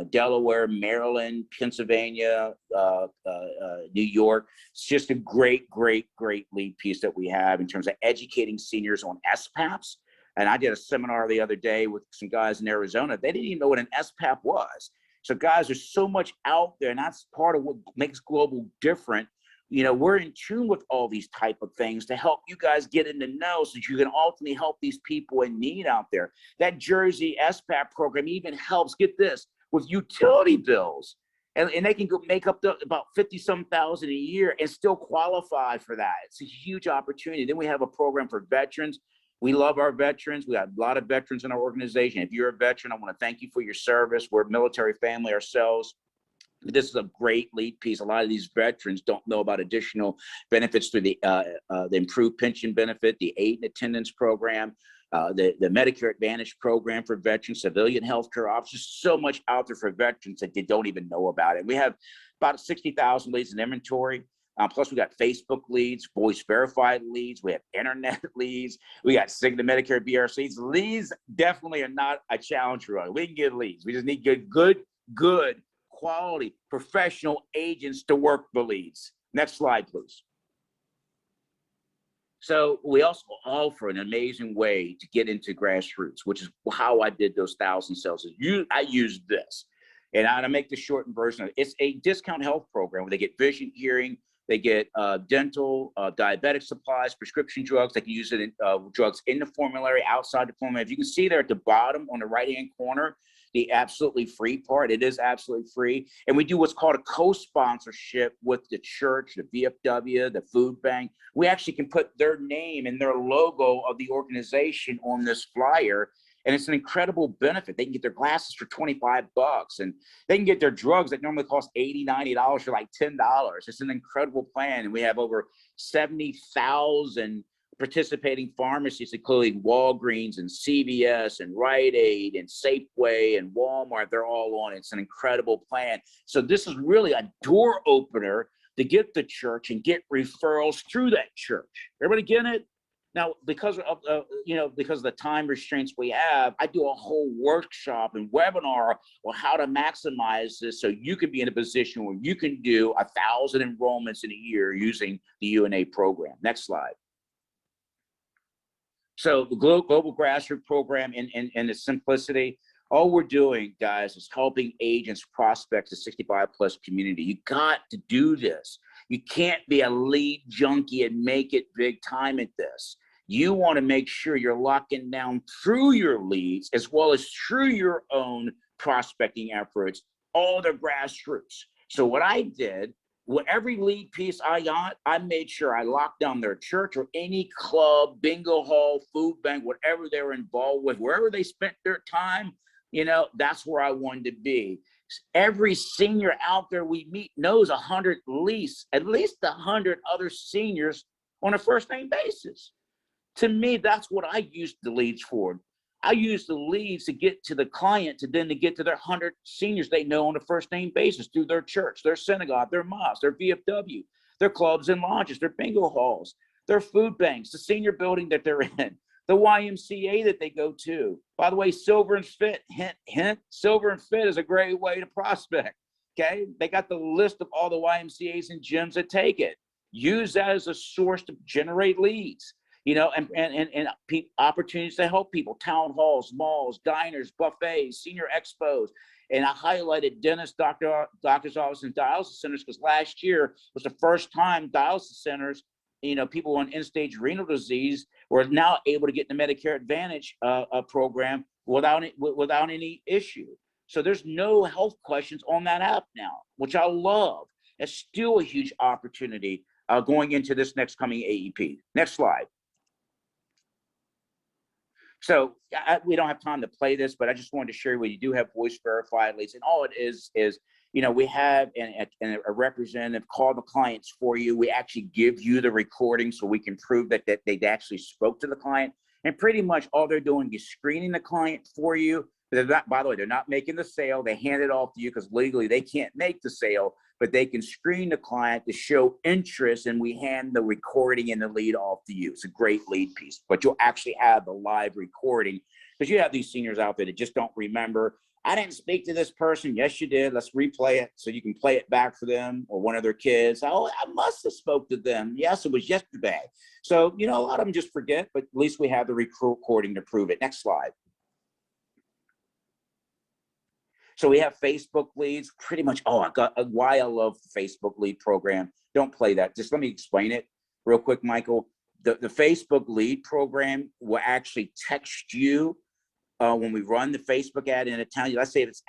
[SPEAKER 2] Delaware, Maryland, Pennsylvania, New York. It's just a great lead piece that we have in terms of educating seniors on SPAPs. And I did a seminar the other day with some guys in Arizona. They didn't even know what an SPAP was. So guys, there's so much out there, and that's part of what makes Global different. We're in tune with all these type of things to help you guys get in the know so that you can ultimately help these people in need out there. That Jersey SPAP program even helps, get this, with utility bills. and they can go make up to about 50-some thousand a year and still qualify for that. It's a huge opportunity. Then we have a program for veterans. We love our veterans. We have a lot of veterans in our organization. If you're a veteran, I want to thank you for your service. We're a military family ourselves. This is a great lead piece. A lot of these veterans don't know about additional benefits through the improved pension benefit, the aid and attendance program, the Medicare Advantage program for veterans, civilian healthcare officers. So much out there for veterans that they don't even know about it. We have about 60,000 leads in inventory. Plus, we got Facebook leads, voice verified leads. We have internet leads. We got Cigna Medicare BRCs. Leads definitely are not a challenge for us. We can get leads. We just need good quality professional agents to work the leads. Next slide, please. So we also offer an amazing way to get into grassroots, which is how I did those 1,000 sales. I used this, and I make the shortened version of it. It's a discount health program where they get vision, hearing, they get dental, diabetic supplies, prescription drugs. They can use it in drugs in the formulary, outside the formulary. If you can see there at the bottom on the right-hand corner, the absolutely free part, it is absolutely free. And we do what's called a co-sponsorship with the church, the VFW, the food bank. We actually can put their name and their logo of the organization on this flyer. And it's an incredible benefit. They can get their glasses for $25, and they can get their drugs that normally cost $80, $90 for like $10. It's an incredible plan. And we have over 70,000 participating pharmacies, including Walgreens and CVS and Rite Aid and Safeway and Walmart. They're all on it. It's an incredible plan. So this is really a door opener to get the church and get referrals through that church. Everybody get it? Now, because of the time restraints we have, I do a whole workshop and webinar on how to maximize this so you can be in a position where you can do 1,000 enrollments in a year using the UNA program. Next slide. So the Global Grassroots Program in its simplicity, all we're doing, guys, is helping agents prospect the 65+ community. You got to do this. You can't be a lead junkie and make it big time at this. You want to make sure you're locking down through your leads as well as through your own prospecting efforts, all the grassroots. So what I did, with every lead piece I got, I made sure I locked down their church or any club, bingo hall, food bank, whatever they were involved with, wherever they spent their time, that's where I wanted to be. Every senior out there we meet knows 100 at least 100 other seniors on a first name basis. To me, that's what I used the leads for. I use the leads to get to the client, to get to their 100 seniors they know on a first name basis through their church, their synagogue, their mosque, their VFW, their clubs and lodges, their bingo halls, their food banks, the senior building that they're in, the YMCA that they go to. By the way, Silver and Fit, hint, hint, Silver and Fit is a great way to prospect, okay? They got the list of all the YMCAs and gyms that take it. Use that as a source to generate leads, and opportunities to help people, town halls, malls, diners, buffets, senior expos. And I highlighted dentists, doctor's office, and dialysis centers because last year was the first time dialysis centers, people on end-stage renal disease were now able to get the Medicare Advantage program without any issue. So there's no health questions on that app now, which I love. It's still a huge opportunity going into this next coming AEP. Next slide. So we don't have time to play this, but I just wanted to share with you, do have voice verified leads, and all it is, we have a representative call the clients for you. We actually give you the recording so we can prove that they actually spoke to the client. And pretty much all they're doing is screening the client for you. They're not, by the way, they're not making the sale. They hand it off to you because legally they can't make the sale, but they can screen the client to show interest, and we hand the recording and the lead off to you. It's a great lead piece, but you'll actually have the live recording because you have these seniors out there that just don't remember. I didn't speak to this person. Yes, you did. Let's replay it so you can play it back for them or one of their kids. Oh, I must have spoke to them. Yes, it was yesterday. So, a lot of them just forget, but at least we have the recording to prove it. Next slide. So we have Facebook leads, pretty much. Oh, I got why I love the Facebook lead program. Don't play that. Just let me explain it real quick, Michael. The Facebook lead program will actually text you when we run the Facebook ad in a town. Let's say it's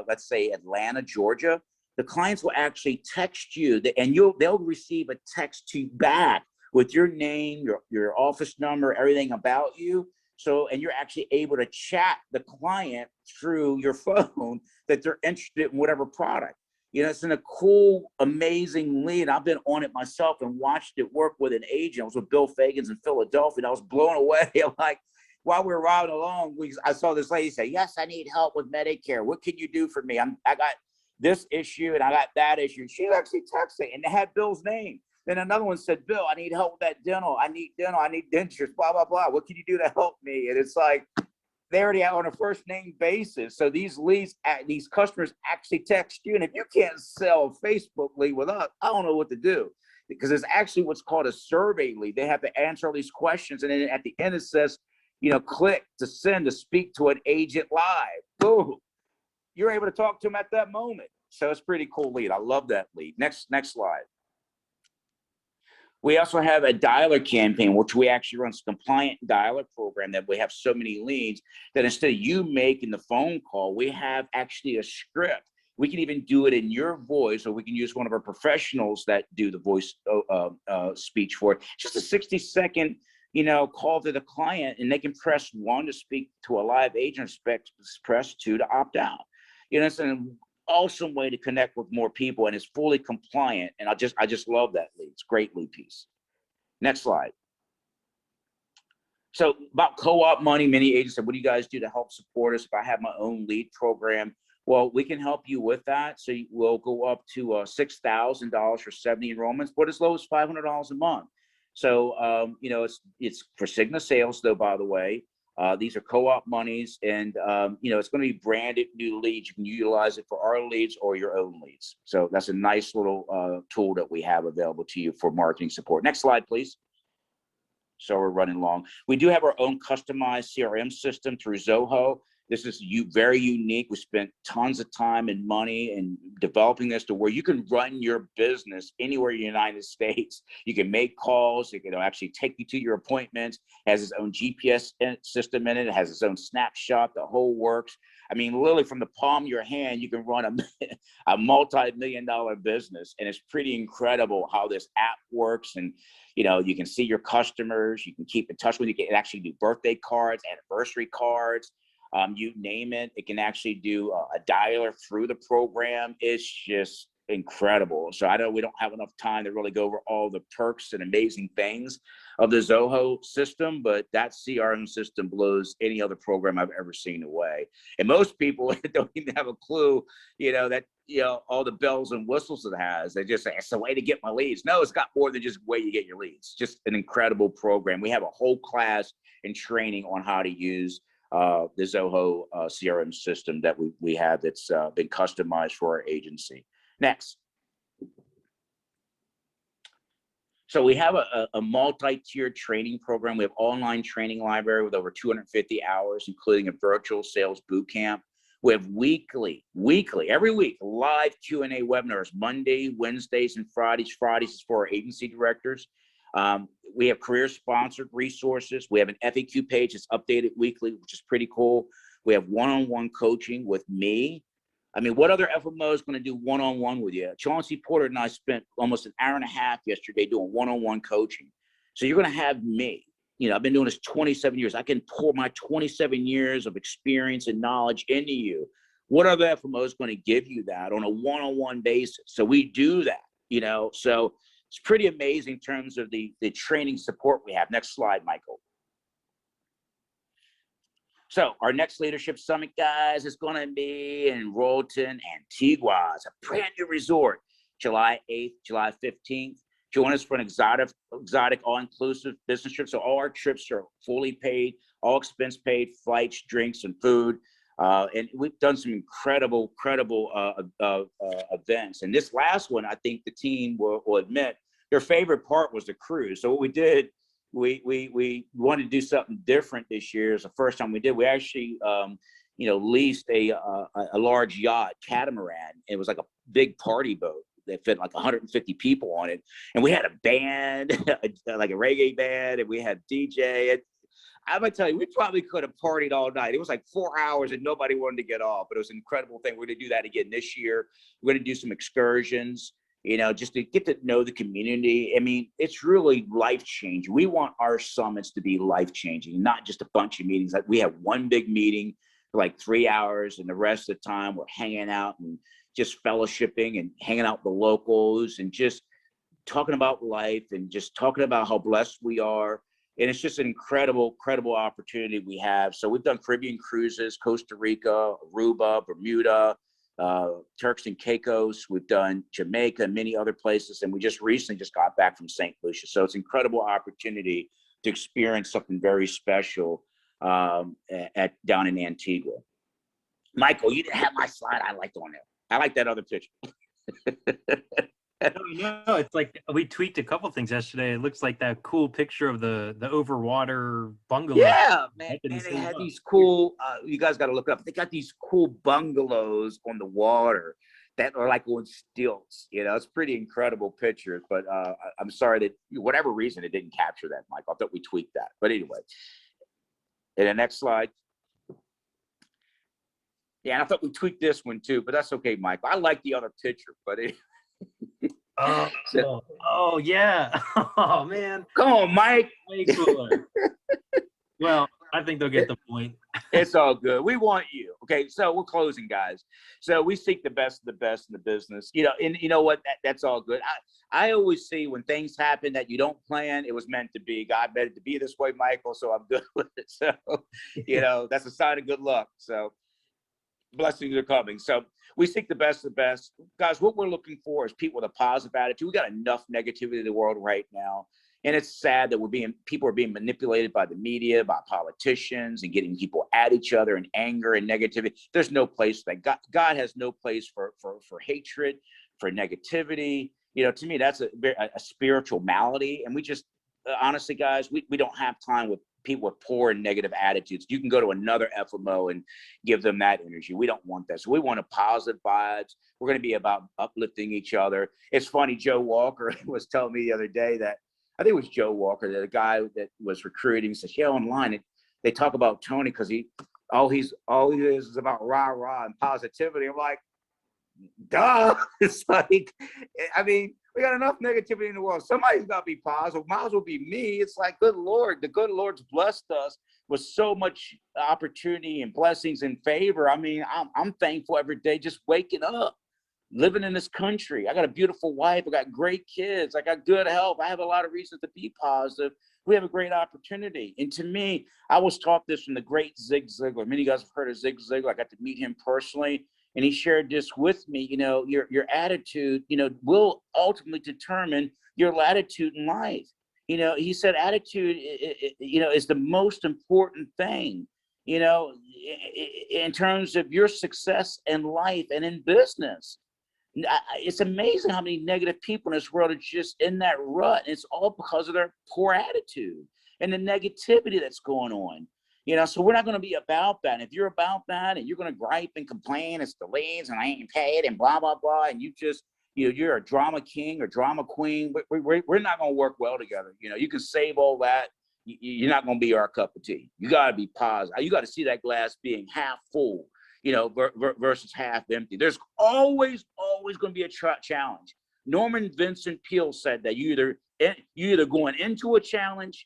[SPEAKER 2] let's say Atlanta, Georgia. the clients will actually text you, and they'll receive a text to you back with your name, your office number, everything about you. So, and you're actually able to chat the client through your phone that they're interested in whatever product. It's in a cool, amazing lead. I've been on it myself and watched it work with an agent. I was with Bill Fagans in Philadelphia, and I was blown away. Like, while we were riding along, I saw this lady say, "Yes, I need help with Medicare. What can you do for me? I got this issue and I got that issue." She actually texted, and they had Bill's name. Then another one said, "Bill, I need help with that dental. I need dentures, blah, blah, blah. What can you do to help me?" And it's like, they already have on a first name basis. So these leads, these customers actually text you. And if you can't sell a Facebook lead with us, I don't know what to do, because it's actually what's called a survey lead. They have to answer all these questions. And then at the end, it says, click to send to speak to an agent live. Boom. You're able to talk to them at that moment. So it's pretty cool lead. I love that lead. Next slide. We also have a dialer campaign, which we actually run a compliant dialer program that we have so many leads that instead of you making the phone call, we have actually a script. We can even do it in your voice, or we can use one of our professionals that do the voice speech for it. Just a 60-second, call to the client, and they can press 1 to speak to a live agent, press 2 to opt out. It's an awesome way to connect with more people, and it's fully compliant. And I just love that lead. It's a great lead piece. Next slide. So about co-op money, many agents said, "What do you guys do to help support us if I have my own lead program?" Well, we can help you with that. So we'll go up to $6,000 for 70 enrollments, but as low as $500 a month. So, it's for Cigna sales, though, by the way. These are co-op monies, and it's going to be branded new leads. You can utilize it for our leads or your own leads. So that's a nice little tool that we have available to you for marketing support. Next slide, please. So we're running long. We do have our own customized CRM system through Zoho. This is very unique. We spent tons of time and money in developing this to where you can run your business anywhere in the United States. You can make calls. It can actually take you to your appointments. It has its own GPS system in it. It has its own snapshot. The whole works. I mean, literally from the palm of your hand, you can run a multi-million-dollar business. And it's pretty incredible how this app works. And, you can see your customers. You can keep in touch with you. You can actually do birthday cards, anniversary cards. You name it, it can actually do a dialer through the program. It's just incredible. So I know we don't have enough time to really go over all the perks and amazing things of the Zoho system, but that CRM system blows any other program I've ever seen away. And most people don't even have a clue, that, all the bells and whistles it has. They just say, "It's a way to get my leads." No, it's got more than just a way you get your leads. Just an incredible program. We have a whole class and training on how to use the Zoho CRM system that we have that's been customized for our agency. Next. So we have a multi-tiered training program. We have online training library with over 250 hours, including a virtual sales boot camp. We have weekly, every week, live Q&A webinars, Monday, Wednesdays, and Fridays. Fridays is for our agency directors. We have career-sponsored resources. We have an FAQ page that's updated weekly, which is pretty cool. We have one-on-one coaching with me. I mean, what other FMO is going to do one-on-one with you? Chauncey Porter and I spent almost an hour and a half yesterday doing one-on-one coaching. So you're going to have me. I've been doing this 27 years. I can pour my 27 years of experience and knowledge into you. What other FMO is going to give you that on a one-on-one basis? So we do that, so it's pretty amazing in terms of the training support we have. Next slide, Michael. So our next leadership summit, guys, is going to be in Royalton, Antigua. It's a brand new resort, July 8th, July 15th. Join us for an exotic all-inclusive business trip. So all our trips are fully paid, all expense paid, flights, drinks, and food. And we've done some incredible events. And this last one, I think the team will admit their favorite part was the cruise. So what we did, we wanted to do something different this year. It's the first time we did. We actually, leased a large yacht, catamaran. It was like a big party boat that fit like 150 people on it. And we had a band, like a reggae band, and we had DJ. I'm gonna tell you, we probably could have partied all night. It was like 4 hours and nobody wanted to get off, but it was an incredible thing. We're gonna do that again this year. We're gonna do some excursions, you know, just to get to know the community. I mean, it's really life changing. We want our summits to be life changing, not just a bunch of meetings. Like we have one big meeting for like 3 hours, and the rest of the time we're hanging out and just fellowshipping and hanging out with the locals and just talking about life and just talking about how blessed we are. And it's just an incredible opportunity we have. So we've done Caribbean cruises, Costa Rica, Aruba, Bermuda, Turks and Caicos. We've done Jamaica and many other places. And we just recently just got back from St. Lucia. So it's an incredible opportunity to experience something very special down in Antigua. Michael, you didn't have my slide I liked on there. I like that other picture.
[SPEAKER 1] No, it's like we tweaked a couple things yesterday. It looks like that cool picture of the overwater bungalow.
[SPEAKER 2] Yeah, man. And they had these cool, you guys got to look up. They got these cool bungalows on the water that are like on stilts. You know, it's pretty incredible pictures. But I'm sorry that whatever reason it didn't capture that, Mike. I thought we tweaked that. But anyway, and the next slide. Yeah, I thought we tweaked this one too, but that's okay, Mike. I like the other picture, but it.
[SPEAKER 1] Oh yeah. Oh man.
[SPEAKER 2] Come on, Mike.
[SPEAKER 1] Way cooler. Well, I think they'll get the point.
[SPEAKER 2] It's all good. We want you. Okay, so we're closing, guys. So we seek the best of the best in the business. You know, and you know what? That's all good. I always see when things happen that you don't plan, it was meant to be. God meant it to be this way, Michael. So I'm good with it. So, you know, that's a sign of good luck. So blessings are coming. So we seek the best of the best. Guys, what we're looking for is people with a positive attitude. We got enough negativity in the world right now. And it's sad that people are being manipulated by the media, by politicians, and getting people at each other in anger and negativity. There's no place for that. God has no place for hatred, for negativity. You know, to me, that's a spiritual malady. And we just, honestly, guys, we don't have time with people with poor and negative attitudes. You can go to another FMO and give them that energy. We don't want that. So we want a positive vibes. We're going to be about uplifting each other. It's funny, Joe Walker was telling me the other day that, I think it was Joe Walker, the guy that was recruiting, says, yeah, online, they talk about Tony because all he is about rah-rah and positivity. I'm like, duh. It's like, I mean, we got enough negativity in the world. Somebody's got to be positive. Might as well be me. It's like, good Lord, the good Lord's blessed us with so much opportunity and blessings and favor. I mean, I'm thankful every day just waking up, living in this country. I got a beautiful wife. I got great kids. I got good health. I have a lot of reasons to be positive. We have a great opportunity. And to me, I was taught this from the great Zig Ziglar. Many of you guys have heard of Zig Ziglar. I got to meet him personally. And he shared this with me, you know, your attitude, you know, will ultimately determine your latitude in life. You know, he said attitude, you know, is the most important thing, you know, in terms of your success in life and in business. It's amazing how many negative people in this world are just in that rut. And it's all because of their poor attitude and the negativity that's going on. You know, so we're not going to be about that. And if you're about that and you're going to gripe and complain, it's the liens and I ain't paid and blah, blah, blah. And you just, you know, you're a drama king or drama queen. We're not going to work well together. You know, you can save all that. You're not going to be our cup of tea. You got to be positive. You got to see that glass being half full, you know, versus half empty. There's always going to be a challenge. Norman Vincent Peale said that you either going into a challenge,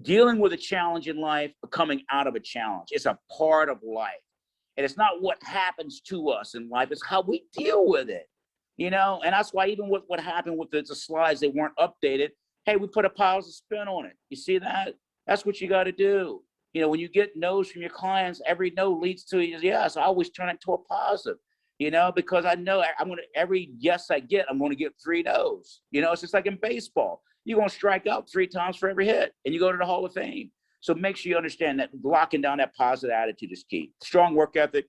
[SPEAKER 2] dealing with a challenge in life, or coming out of a challenge. It's a part of life. And it's not what happens to us in life, it's how we deal with it. You know, and that's why even with what happened with the slides, they weren't updated. Hey, we put a positive spin on it. You see that? That's what you got to do. You know, when you get no's from your clients, every no leads to a yes. I always turn it to a positive, you know, because I know every yes I get, I'm going to get 3 no's. You know, it's just like in baseball. You're going to strike out 3 times for every hit and you go to the Hall of Fame. So make sure you understand that locking down that positive attitude is key. Strong work ethic.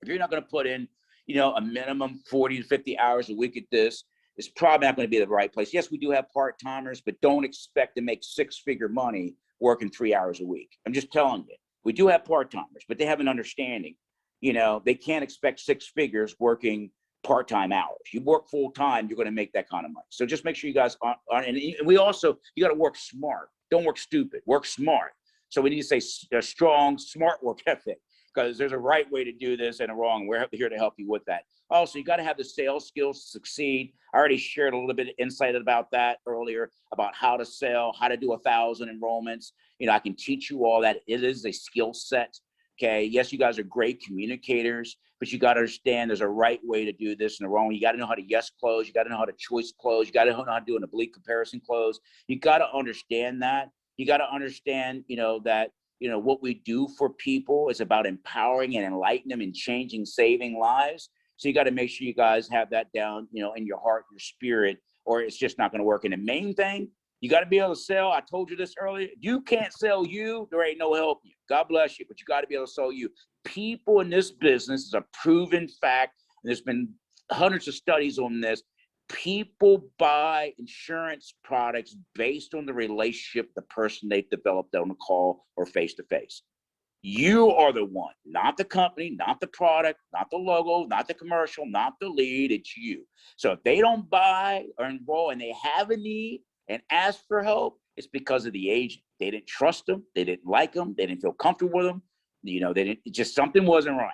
[SPEAKER 2] If you're not going to put in, you know, a minimum 40 to 50 hours a week at this, it's probably not going to be the right place. Yes, we do have part-timers, but don't expect to make 6-figure money working 3 hours a week. I'm just telling you, we do have part-timers, but they have an understanding. You know, they can't expect 6 figures working part-time hours. You work full-time, you're going to make that kind of money. So just make sure you guys are, and we also, you got to work smart. Don't work stupid, work smart. So we need to say a strong, smart work ethic, because there's a right way to do this and a wrong. We're here to help you with that. Also, you got to have the sales skills to succeed. I already shared a little bit of insight about that earlier, about how to sell, how to do 1,000 enrollments. You know, I can teach you all that. It is a skill set. Okay. Yes, you guys are great communicators, but you got to understand there's a right way to do this and a wrong. You got to know how to yes close. You got to know how to choice close. You got to know how to do an oblique comparison close. You got to understand that. You got to understand, you know, that, you know, what we do for people is about empowering and enlightening them and changing, saving lives. So you got to make sure you guys have that down, you know, in your heart, your spirit, or it's just not going to work. And the main thing, you got to be able to sell. I told you this earlier. You can't sell you. There ain't no help you. God bless you, but you got to be able to sell you. People in this business is a proven fact. And there's been hundreds of studies on this. People buy insurance products based on the relationship the person they've developed on a call or face-to-face. You are the one, not the company, not the product, not the logo, not the commercial, not the lead. It's you. So if they don't buy or enroll and they have a need and ask for help, it's because of the agent. They didn't trust them. They didn't like them. They didn't feel comfortable with them. You know, they didn't, just something wasn't right.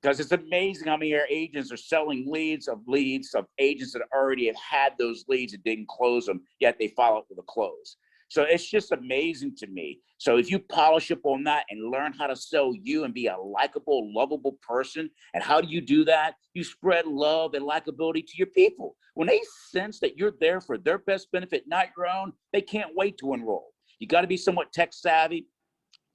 [SPEAKER 2] Because it's amazing how many of our agents are selling leads of agents that already have had those leads and didn't close them, yet they follow up with a close. So it's just amazing to me. So if you polish up on that and learn how to sell you and be a likable, lovable person, and how do you do that? You spread love and likability to your people. When they sense that you're there for their best benefit, not your own, they can't wait to enroll. You got to be somewhat tech savvy.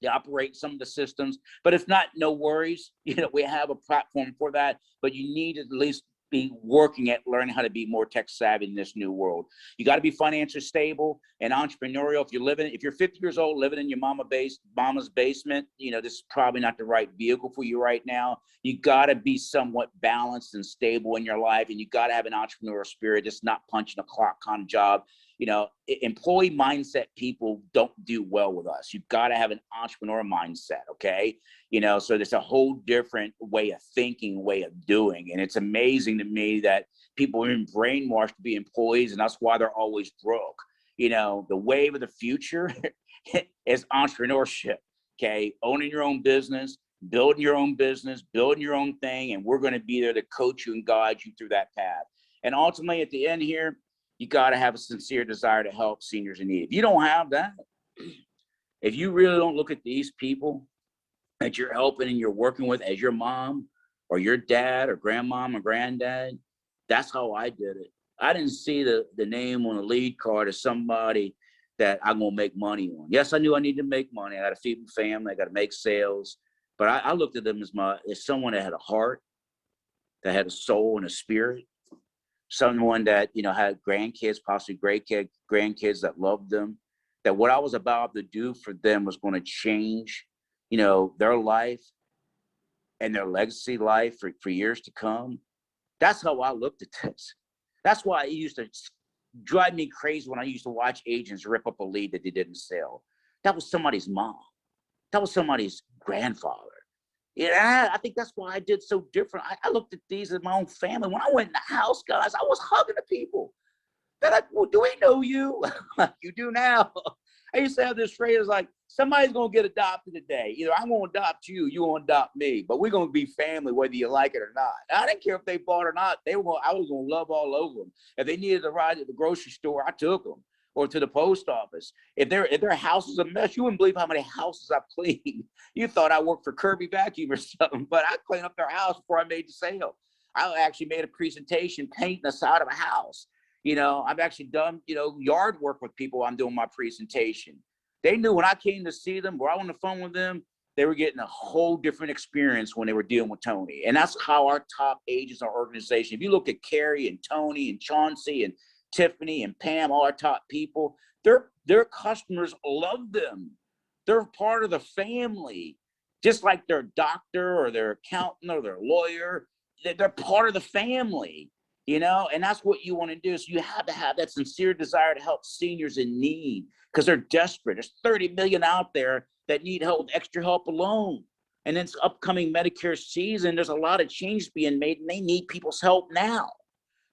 [SPEAKER 2] To operate some of the systems, but if not, no worries. You know, we have a platform for that, but you need to at least be working at learning how to be more tech savvy in this new world. You got to be financially stable and entrepreneurial. If you're 50 years old, living in your mama's basement, you know, this is probably not the right vehicle for you right now. You got to be somewhat balanced and stable in your life, and you got to have an entrepreneurial spirit. Just not punching a clock kind of job. You know, employee mindset people don't do well with us. You've got to have an entrepreneur mindset, okay? You know, so there's a whole different way of thinking, way of doing. And it's amazing to me that people are brainwashed to be employees, and that's why they're always broke. You know, the wave of the future is entrepreneurship, okay? Owning your own business, building your own business, building your own thing, and we're going to be there to coach you and guide you through that path. And ultimately, at the end here, you got to have a sincere desire to help seniors in need. If you don't have that, if you really don't look at these people that you're helping and you're working with as your mom or your dad or grandmom or granddad, that's how I did it. I didn't see the name on a lead card as somebody that I'm going to make money on. Yes, I knew I needed to make money. I got to feed my family. I got to make sales. But I looked at them as someone that had a heart, that had a soul and a spirit. Someone that, you know, had grandkids, possibly great grandkids that loved them, that what I was about to do for them was going to change, you know, their life and their legacy life for years to come. That's how I looked at this. That's why it used to drive me crazy when I used to watch agents rip up a lead that they didn't sell. That was somebody's mom. That was somebody's grandfather. Yeah, I think that's why I did so different. I looked at these as my own family. When I went in the house, guys, I was hugging the people. They're like, well, do we know you? You do now. I used to have this phrase like, somebody's going to get adopted today. Either I'm going to adopt you, you going to adopt me, but we're going to be family whether you like it or not. I didn't care if they bought or not. I was going to love all over them. If they needed a ride to the grocery store, I took them. Or to the post office. If their house is a mess, you wouldn't believe how many houses I've cleaned. You thought I worked for Kirby Vacuum or something, but I cleaned up their house before I made the sale. I actually made a presentation painting the side of a house. You know, I've actually done, you know, yard work with people while I'm doing my presentation. They knew when I came to see them or I was on the phone with them, they were getting a whole different experience when they were dealing with Tony. And that's how our top agents, our organization, if you look at Carrie and Tony and Chauncey and Tiffany and Pam, all our top people, their customers love them. They're part of the family, just like their doctor or their accountant or their lawyer. They're part of the family, you know, and that's what you want to do. So you have to have that sincere desire to help seniors in need because they're desperate. There's 30 million out there that need help, extra help alone. And then it's upcoming Medicare season. There's a lot of change being made and they need people's help now.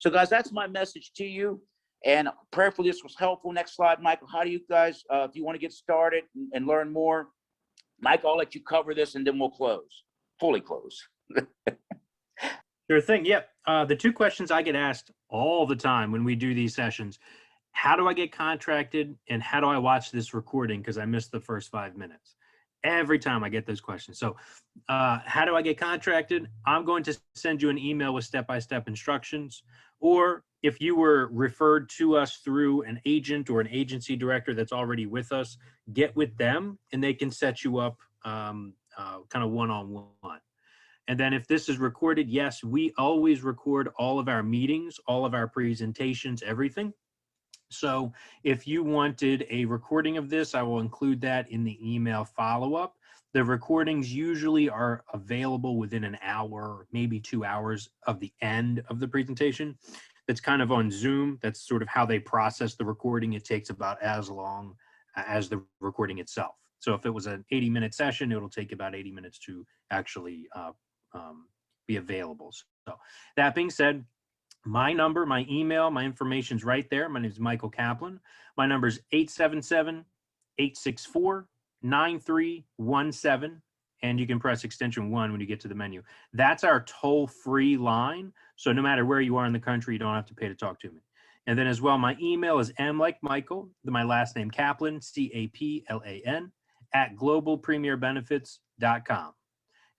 [SPEAKER 2] So guys, that's my message to you. And prayerfully this was helpful. Next slide, Michael. How do you guys, if you want to get started and learn more, Mike, I'll let you cover this and then we'll fully close.
[SPEAKER 1] Sure thing. Yep. The two questions I get asked all the time when we do these sessions: how do I get contracted, and how do I watch this recording because I missed the first 5 minutes? Every time I get those questions. So how do I get contracted? I'm going to send you an email with step-by-step instructions. Or if you were referred to us through an agent or an agency director that's already with us, get with them and they can set you up kind of one-on-one. And then if this is recorded, yes, we always record all of our meetings, all of our presentations, everything. So if you wanted a recording of this, I will include that in the email follow-up. The recordings usually are available within an hour, maybe 2 hours of the end of the presentation. That's kind of on Zoom. That's sort of how they process the recording. It takes about as long as the recording itself. So if it was an 80-minute session, it'll take about 80 minutes to actually be available. So that being said, my number, my email, my information's right there. My name is Michael Kaplan. My number is 877-864-9317. And you can press extension 1 when you get to the menu. That's our toll-free line. So no matter where you are in the country, you don't have to pay to talk to me. And then as well, my email is m-like-michael, my last name Kaplan, C-A-P-L-A-N, @globalpremierbenefits.com.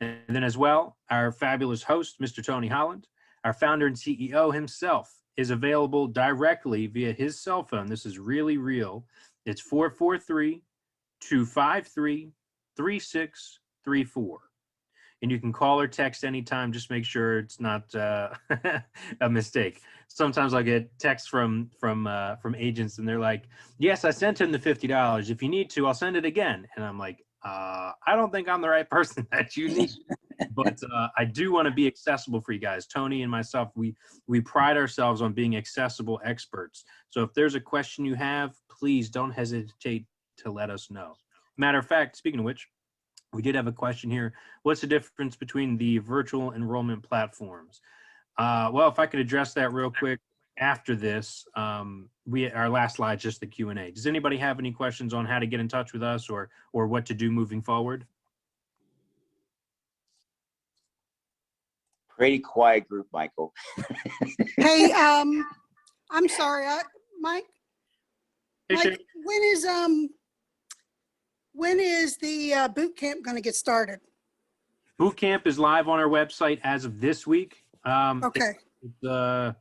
[SPEAKER 1] And then as well, our fabulous host, Mr. Tony Holland, our founder and CEO himself, is available directly via his cell phone. This is really real. It's 443-253-3634. And you can call or text anytime. Just make sure it's not a mistake. Sometimes I get texts from agents and they're like, yes, I sent him the $50. If you need to, I'll send it again. And I'm like, I don't think I'm the right person that you need. But I do want to be accessible for you guys. Tony and myself, we pride ourselves on being accessible experts. So if there's a question you have, please don't hesitate to let us know. Matter of fact, speaking of which, we did have a question here. What's the difference between the virtual enrollment platforms? Well, if I could address that real quick after this, our last slide is just the Q&A. Does anybody have any questions on how to get in touch with us or what to do moving forward?
[SPEAKER 2] Pretty quiet group, Michael.
[SPEAKER 5] Hey, I'm sorry, Mike.
[SPEAKER 1] Hey,
[SPEAKER 5] Mike,
[SPEAKER 1] Shane.
[SPEAKER 5] when is the boot camp going to get started?
[SPEAKER 1] Boot camp is live on our website as of this week.
[SPEAKER 5] Okay.
[SPEAKER 1] How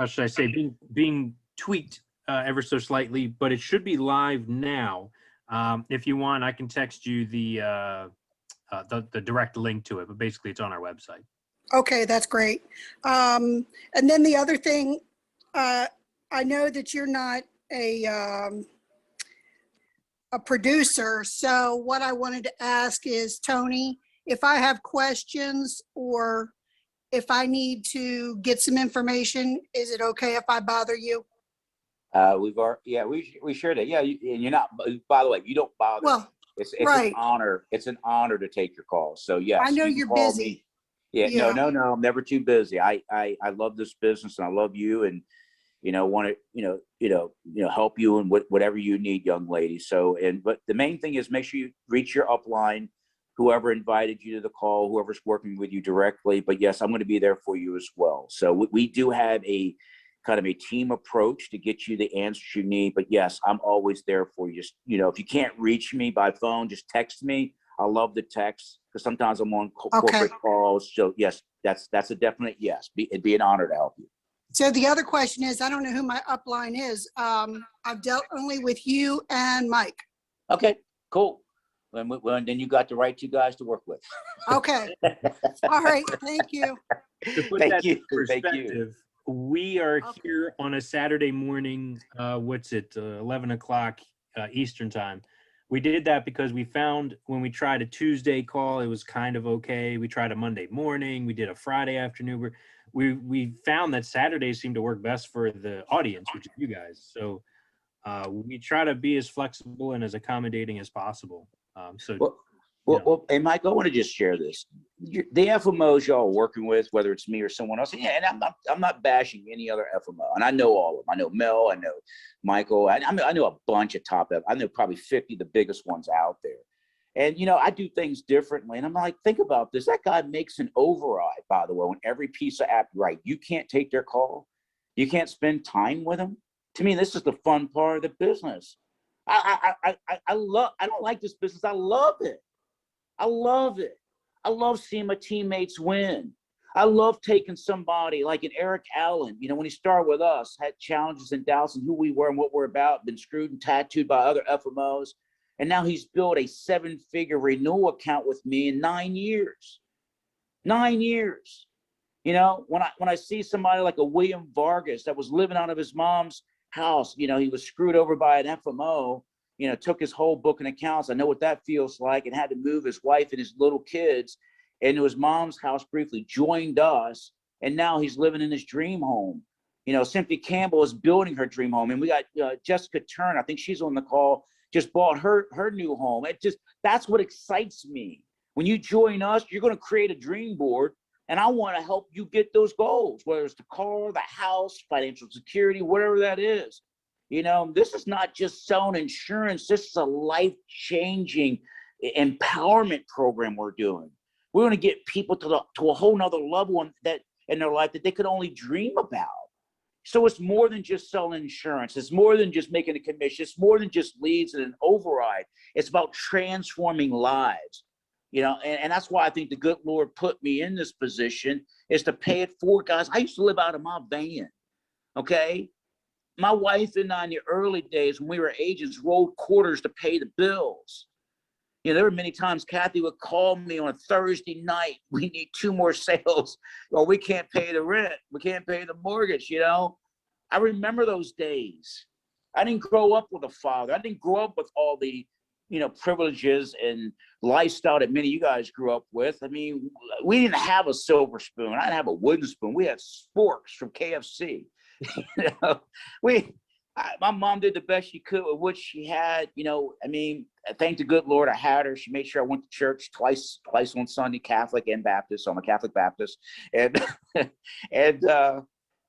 [SPEAKER 1] should I say, being tweaked ever so slightly, but it should be live now. If you want, I can text you the direct link to it, but basically it's on our website.
[SPEAKER 5] Okay, that's great. And then the other thing, I know that you're not a producer. So what I wanted to ask is, Tony, if I have questions or if I need to get some information, is it okay if I bother you?
[SPEAKER 2] We sure did. Yeah, and you're not. By the way, you don't bother.
[SPEAKER 5] Well,
[SPEAKER 2] it's
[SPEAKER 5] right.
[SPEAKER 2] an honor. It's an honor to take your calls. So yes,
[SPEAKER 5] I know
[SPEAKER 2] you can
[SPEAKER 5] you're
[SPEAKER 2] call
[SPEAKER 5] busy.
[SPEAKER 2] me. Yeah,
[SPEAKER 5] Yeah.
[SPEAKER 2] no, I'm never too busy. I love this business and I love you and want to help you and whatever you need, young lady. So but the main thing is make sure you reach your upline, whoever invited you to the call, whoever's working with you directly. But yes, I'm going to be there for you as well. So we do have a kind of a team approach to get you the answers you need. But yes, I'm always there for you. Just if you can't reach me by phone, just text me. I love the text because sometimes I'm on corporate calls. So yes, that's a definite yes. It'd be an honor to help you.
[SPEAKER 5] So the other question is, I don't know who my upline is. I've dealt only with you and Mike.
[SPEAKER 2] Okay, cool. Well, then you got the right two guys to work with.
[SPEAKER 5] Okay. All right. Thank you.
[SPEAKER 1] To put
[SPEAKER 2] Thank
[SPEAKER 1] that
[SPEAKER 2] you.
[SPEAKER 1] in perspective, we are here on a Saturday morning, 11 o'clock Eastern time. We did that because we found when we tried a Tuesday call, it was kind of okay. We tried a Monday morning. We did a Friday afternoon. We found that Saturdays seem to work best for the audience, which is you guys. So we try to be as flexible and as accommodating as possible.
[SPEAKER 2] Well, hey, Mike, I want to just share this. The FMOs y'all are working with, whether it's me or someone else, and I'm not bashing any other FMO, and I know all of them. I know Mel, I know Michael, I know a bunch of top. I know probably 50 of the biggest ones out there. And, you know, I do things differently. And I'm like, think about this. That guy makes an override, by the way, on every piece of app, right? You can't take their call. You can't spend time with them. To me, this is the fun part of the business. I don't like this business. I love it. I love it. I love seeing my teammates win. I love taking somebody like an Eric Allen, you know, when he started with us, had challenges in Dallas and who we were and what we're about, been screwed and tattooed by other FMOs. And now he's built a 7-figure renewal account with me in 9 years. 9 years. You know, when I see somebody like a William Vargas that was living out of his mom's house, you know, he was screwed over by an FMO, you know, took his whole book and accounts. I know what that feels like, and had to move his wife and his little kids into his mom's house briefly, joined us, and now he's living in his dream home. You know, Cynthia Campbell is building her dream home, and we got Jessica Turner, I think she's on the call, just bought her new home. That's what excites me. When you join us, you're going to create a dream board, and I want to help you get those goals, whether it's the car, the house, financial security, whatever that is. You know, this is not just selling insurance. This is a life-changing empowerment program we're doing. We're going to get people to a whole nother level in their life that they could only dream about. So it's more than just selling insurance. It's more than just making a commission. It's more than just leads and an override. It's about transforming lives. You know, and that's why I think the good Lord put me in this position, is to pay it forward, guys. I used to live out of my van, okay? My wife and I, in the early days when we were agents, rolled quarters to pay the bills. You know, there were many times Kathy would call me on a Thursday night, we need 2 more sales, or we can't pay the rent, we can't pay the mortgage, you know? I remember those days. I didn't grow up with a father. I didn't grow up with all the, you know, privileges and lifestyle that many of you guys grew up with. I mean, we didn't have a silver spoon. I didn't have a wooden spoon. We had sporks from KFC. You know, my mom did the best she could with what she had. You know, I mean, thank the good Lord I had her. She made sure I went to church twice on Sunday, Catholic and Baptist. So I'm a Catholic Baptist. And,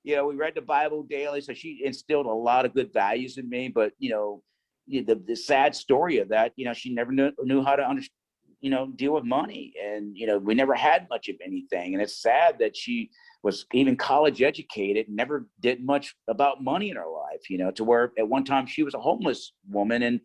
[SPEAKER 2] you know, we read the Bible daily. So she instilled a lot of good values in me. But, you know, the sad story of that, you know, she never knew how to deal with money. And, you know, we never had much of anything. And it's sad that she was even college educated, never did much about money in her life, you know, to where at one time she was a homeless woman. And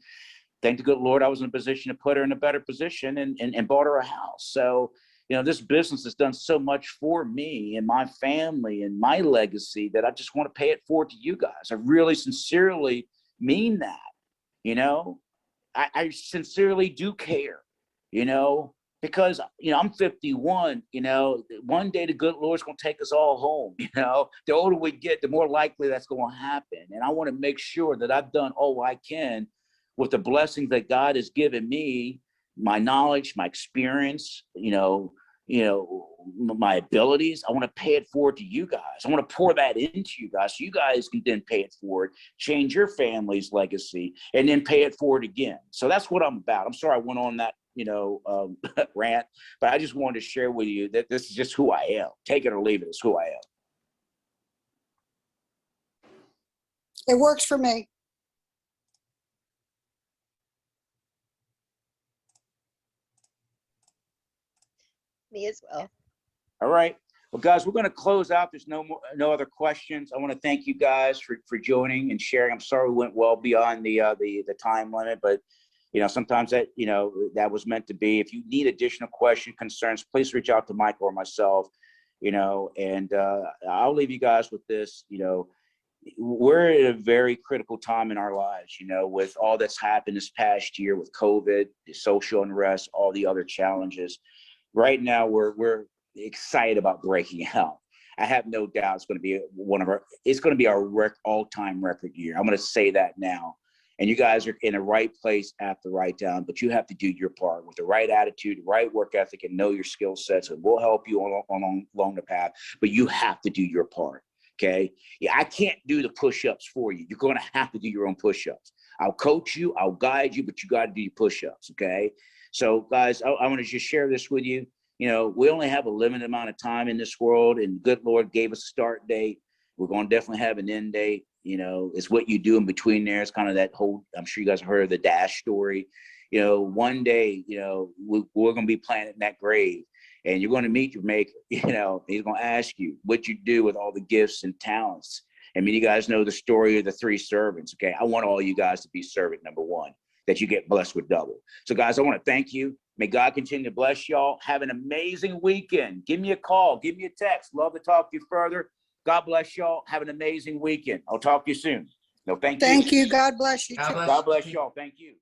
[SPEAKER 2] thank the good Lord, I was in a position to put her in a better position and bought her a house. So, you know, this business has done so much for me and my family and my legacy that I just want to pay it forward to you guys. I really sincerely mean that. You know, I sincerely do care, you know, because, you know, I'm 51, you know, one day the good Lord's going to take us all home. You know, the older we get, the more likely that's going to happen. And I want to make sure that I've done all I can with the blessings that God has given me, my knowledge, my experience, you know, my abilities. I want to pay it forward to you guys. I want to pour that into you guys so you guys can then pay it forward, change your family's legacy, and then pay it forward again. So that's what I'm about. I'm sorry I went on that, you know, rant, but I just wanted to share with you that this is just who I am. Take it or leave it, it's who I am.
[SPEAKER 5] It works for me.
[SPEAKER 3] Me as well.
[SPEAKER 2] All right. Well, guys, we're going to close out. There's no other questions. I want to thank you guys for joining and sharing. I'm sorry we went well beyond the time limit, but you know, sometimes that, you know, that was meant to be. If you need additional questions, concerns, please reach out to Mike or myself, you know, and I'll leave you guys with this. You know, we're at a very critical time in our lives, you know, with all that's happened this past year with COVID, the social unrest, all the other challenges. Right now, we're excited about breaking out. I have no doubt it's going to be our all-time record year. I'm going to say that now. And you guys are in the right place at the right time, but you have to do your part with the right attitude, the right work ethic, and know your skill sets. And we'll help you along the path, but you have to do your part. Okay. Yeah, I can't do the push-ups for you. You're going to have to do your own push-ups. I'll coach you, I'll guide you, but you got to do your push-ups. Okay. So guys, I want to just share this with you. You know, we only have a limited amount of time in this world, and good Lord gave us a start date. We're going to definitely have an end date. You know, it's what you do in between there. It's kind of that whole, I'm sure you guys have heard of the DASH story. one day, we're going to be planted in that grave, and you're going to meet your maker. He's going to ask you what you do with all the gifts and talents. I mean, you guys know the story of the 3 servants. Okay. I want all you guys to be servant number 1, that you get blessed with double. So guys, I want to thank you. May God continue to bless y'all. Have an amazing weekend. Give me a call. Give me a text. Love to talk to you further. God bless y'all. Have an amazing weekend. I'll talk to you soon. No, thank you.
[SPEAKER 5] Thank you. God bless you.
[SPEAKER 4] God
[SPEAKER 5] too.
[SPEAKER 4] bless
[SPEAKER 2] God bless y'all. Thank you.